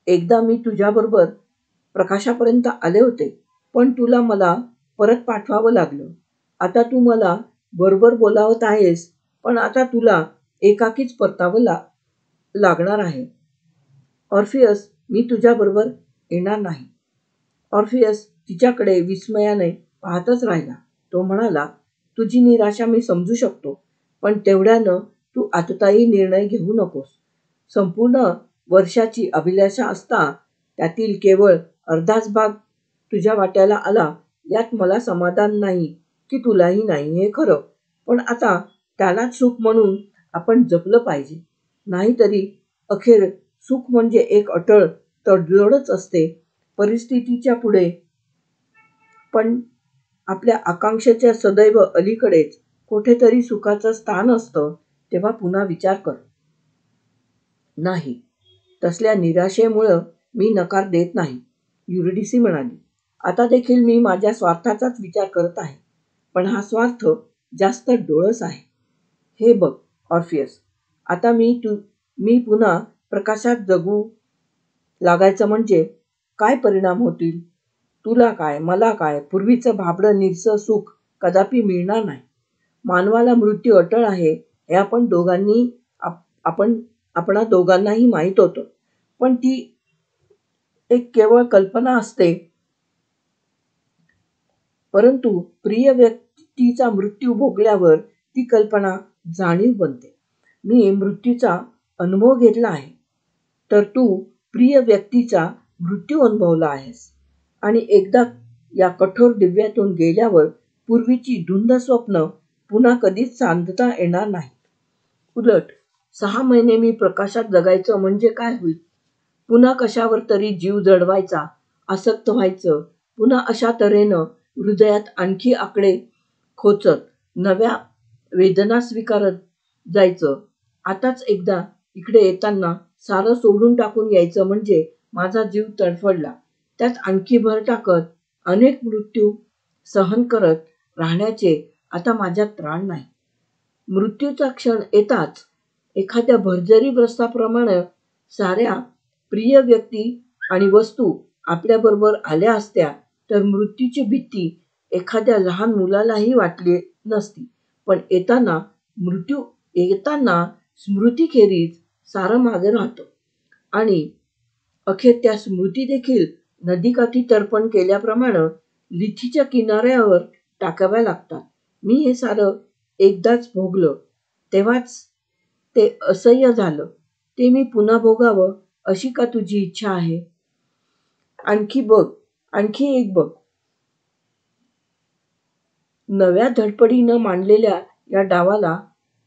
एकदा मी तुझ्याबरोबर प्रकाशापर्यंत आले होते, पण तुला मला परत पाठवावं लागलं. आता तू मला बरोबर बोलावत आहेस, पण आता तुला एकाकीच परतावं लागणार आहे. ऑर्फियस, मी तुझ्याबरोबर येणार नाही. ऑर्फियस तिच्याकडे विस्मयाने पाहतच राहिला. तो म्हणाला, तुझी निराशा मी समजू शकतो, पण तेवढ्यानं तू आततायी निर्णय घेऊ नकोस. संपूर्ण वर्षाची अभिलाषा असता त्यातील केवळ अर्धाच भाग तुझ्या वाट्याला आला यात मला समाधान नाही की तुलाही नाही हे खरं. पण आता त्यालाच सुख म्हणून आपण जपलं पाहिजे. नाहीतरी अखेर सुख म्हणजे एक अटळ तडजोडच असते परिस्थितीच्या पुढे. पण आपल्या आकांक्षेच्या सदैव अलीकडेच कुठेतरी सुखाचं स्थान असतं, तेव्हा पुन्हा विचार कर. नाही, तसल्या निराशेमुळं मी नकार देत नाही, युरिडिसी म्हणाली. आता देखील मी माझ्या स्वार्थाचाच विचार करत आहे, पण हा स्वार्थ जास्त डोळस आहे. हे बघ ऑर्फियस, आता मी पुन्हा प्रकाशात जगू लागायचं म्हणजे काय परिणाम होतील? तुला काय, मला काय, पूर्वीचं भाबडं निरसं सुख कदापि मिळणार नाही. मानवाला मृत्यू अटळ आहे हे आपणा दोघांनाही माहीत होतं, पण ती एक केवळ कल्पना असते. परंतु प्रिय व्यक्तीचा मृत्यू भोगल्यावर ती कल्पना जाणीव बनते. मी मृत्यूचा अनुभव घेतला आहे, तर तू प्रिय व्यक्तीचा मृत्यू अनुभवला आहेस. आणि एकदा या कठोर दिव्यातून गेल्यावर पूर्वीची धुंद स्वप्न पुन्हा कधीच सांधता येणार नाही. उलट 6 महिने मी प्रकाशात जगायचं म्हणजे काय होईल? पुन्हा कशावर तरी जीव जडवायचा, आसक्त व्हायचं, पुन्हा अशा तऱ्हेनं हृदयात आणखी आकडे खोचत नव्या वेदना स्वीकारत जायचं. आताच एकदा इकडे येताना सारं सोडून टाकून यायचं म्हणजे माझा जीव तडफडला. त्यात आणखी भर टाकत अनेक मृत्यू सहन करत राहण्याचे आता माझ्यात त्राण नाही. मृत्यूचा क्षण येताच एखाद्या भरजरी व्रताप्रमाणे साऱ्या प्रिय व्यक्ती आणि वस्तू आपल्याबरोबर आल्या असत्या तर मृत्यूची भीती एखाद्या लहान मुलालाही वाटली नसती. पण येताना स्मृतीखेरीज सारं मागे राहतं आणि अखेर त्या स्मृती देखील नदीकाठी तर्पण केल्याप्रमाणे लिथीच्या किनाऱ्यावर टाकाव्या लागतात. मी हे सारं एकदाच भोगलं, तेव्हाच ते असह्य झालं. ते मी पुन्हा भोगावं अशी का तुझी इच्छा आहे? आणखी एक बघ. नव्या धडपडीनं मांडलेल्या या डावाला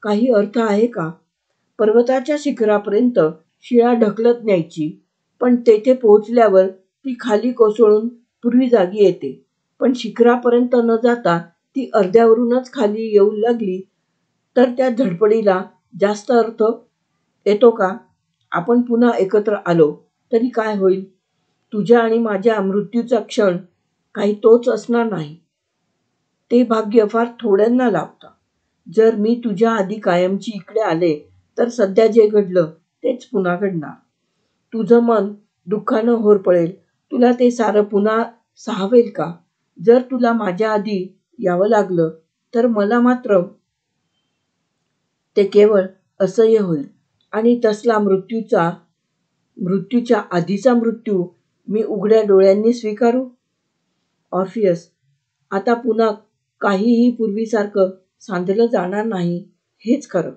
काही अर्थ आहे का? पर्वताच्या शिखरापर्यंत शिळा ढकलत न्यायची, पण तेथे पोहोचल्यावर ती खाली कोसळून पूर्वी जागी येते. पण शिखरापर्यंत न जाता ती अर्ध्यावरूनच खाली येऊ लागली तर त्या धडपडीला जास्त अर्थ येतो का? आपण पुन्हा एकत्र आलो तरी काय होईल? तुझ्या आणि माझ्या मृत्यूचा क्षण काही तोच असणार नाही. ते भाग्य फार थोड्यांना लाभतं. जर मी तुझ्या आधी कायमची इकडे आले तर सध्या जे घडलं तेच पुन्हा घडणार. तुझं मन दुःखानं होरपळेल. तुला ते सारं पुन्हा सहावेल का? जर तुला माझ्या आधी यावं लागलं तर मला मात्र ते केवळ असह्य होईल. आणि तसला मृत्यूच्या आधीचा मृत्यू मी उघड्या डोळ्यांनी स्वीकारू? ऑर्फियस, आता पुन्हा काहीही पूर्वीसारखं सांधलं जाणार नाही, हेच खरं.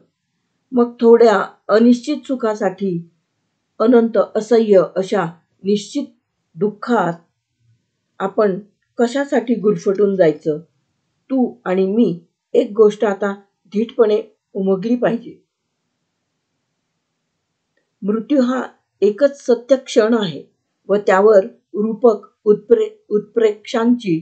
मग थोड्या अनिश्चित सुखासाठी अनंत असह्य अशा निश्चित दुःखात आपण कशासाठी गुरफटून जायचं? तू आणि मी एक गोष्ट आता धीटपणे उमगली पाहिजे. मृत्यू हा एकच सत्य क्षण आहे व त्यावर रूपक उत्प्रेक्षांची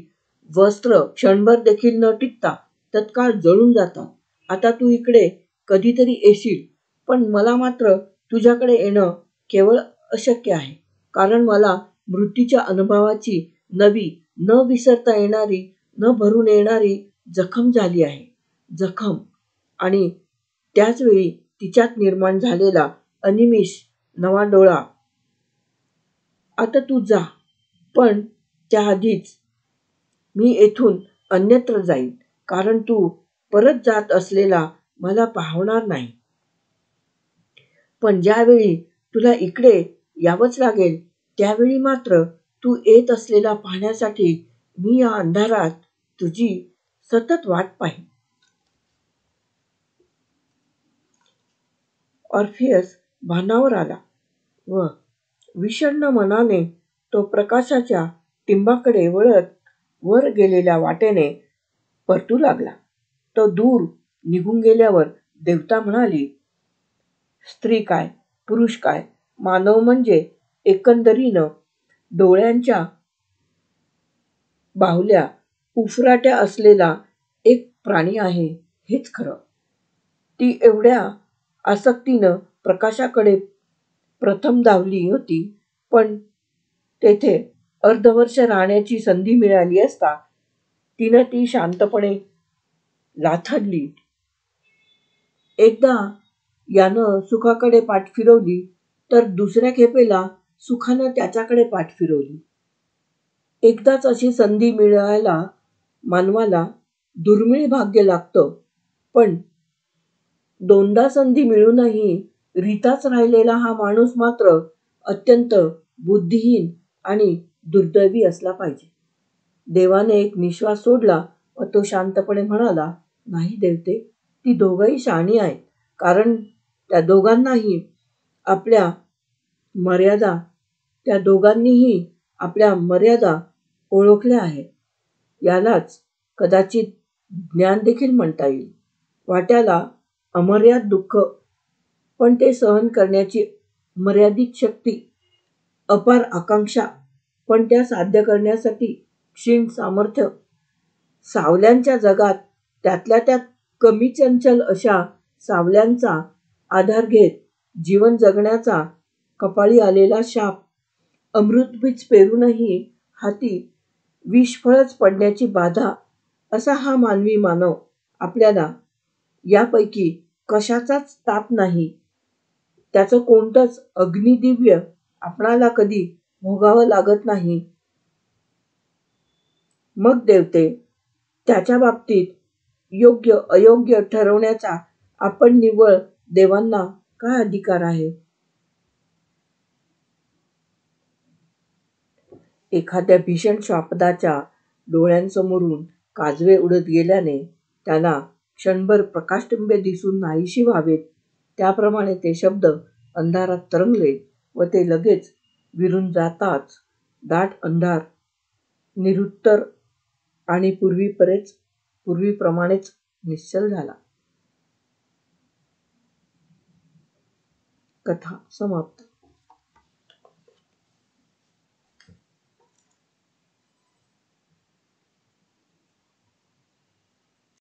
वस्त्र क्षणभर देखील न टिकता तत्काळ जळून जातात. आता तू इकडे कधीतरी येशील, पण मला मात्र तुझ्याकडे येणं केवळ अशक्य आहे. कारण मला मृत्यूच्या अनुभवाची नवी, न विसरता येणारी, न भरून येणारी जखम झाली आहे. जखम आणि त्याचवेळी तिच्यात निर्माण झालेला अनिमिष नवा डोळा. आता तू जा, पण त्याआधीच मी येथून अन्यत्र जाईन, कारण तू परत जात असलेला मला पाहवणार नाही. पण ज्यावेळी तुला इकडे यावंच लागेल त्यावेळी मात्र तू येत असलेला पाहण्यासाठी मी या अंधारात तुझी सतत वाट पाहीन. ऑर्फियस भानावर आला व विषण्ण मनाने तो प्रकाशाच्या टिंबाकडे वळत वर गेलेल्या वाटेने परतू लागला. तो दूर निघून गेल्यावर देवता म्हणाली, स्त्री काय, पुरुष काय, मानव म्हणजे एकंदरीनं डोळ्यांच्या बाहुल्या उफराट्या असलेला एक प्राणी आहे, हेच खरं. ती एवढ्या आसक्तीनं प्रकाशाकडे प्रथम धावली होती, पण तेथे अर्धवर्ष राहण्याची संधी मिळाली असता तिनं ती शांतपणे लाथडली. एकदा यानं सुखाकडे पाठ फिरवली तर दुसऱ्या खेपेला सुखानं त्याच्याकडे पाठ फिरवली. एकदाच अशी संधी मिळायला मानवाला दुर्मिळ भाग्य लागतं, पण दोनदा संधी मिळूनही रिताच राहिलेला हा माणूस मात्र अत्यंत बुद्धिहीन आणि दुर्दैवी असला पाहिजे. देवाने एक निश्वास सोडला व तो शांतपणे म्हणाला, नाही देवते, ती दोघंही शहाणी आहेत. कारण त्या दोघांनाही आपल्या मर्यादा त्या दोघांनीही आपल्या मर्यादा ओळखल्या आहेत. यालाच कदाचित ज्ञान देखील म्हणता येईल. वाट्याला अमर्याद दुःख, पण ते सहन करण्याची मर्यादित शक्ती, अपार आकांक्षा, पण त्या साध्य करण्यासाठी क्षीण सामर्थ्य. सावल्यांच्या जगात त्यातल्या त्यात कमी चंचल अशा सावल्यांचा आधार घेत जीवन जगण्याचा कपाळी आलेला शाप. अमृतबीज पेरूनही हाती विषफळच पडण्याची बाधा असा हा मानवी मानव. आपल्याला यापैकी कशाचाच ताप नाही. त्याचं कोणतंच अग्निदिव्य आपणाला कधी भोगावं लागत नाही. मग देवते, त्याच्या बाबतीत योग्य अयोग्य ठरवण्याचा आपण निव्वळ देवांना काय अधिकार आहे? एखाद्या भीषण शापदाच्या डोळ्यांसमोरून काजवे उडत गेल्याने त्याला क्षणभर प्रकाशबिंबे दिसून नाहीशी व्हावेत, त्याप्रमाणे ते शब्द अंधारात तरंगले व ते लगेच विरून जाताच दाट अंधार निरुत्तर आणि पूर्वीप्रमाणेच निश्चल झाला. कथा समाप्त.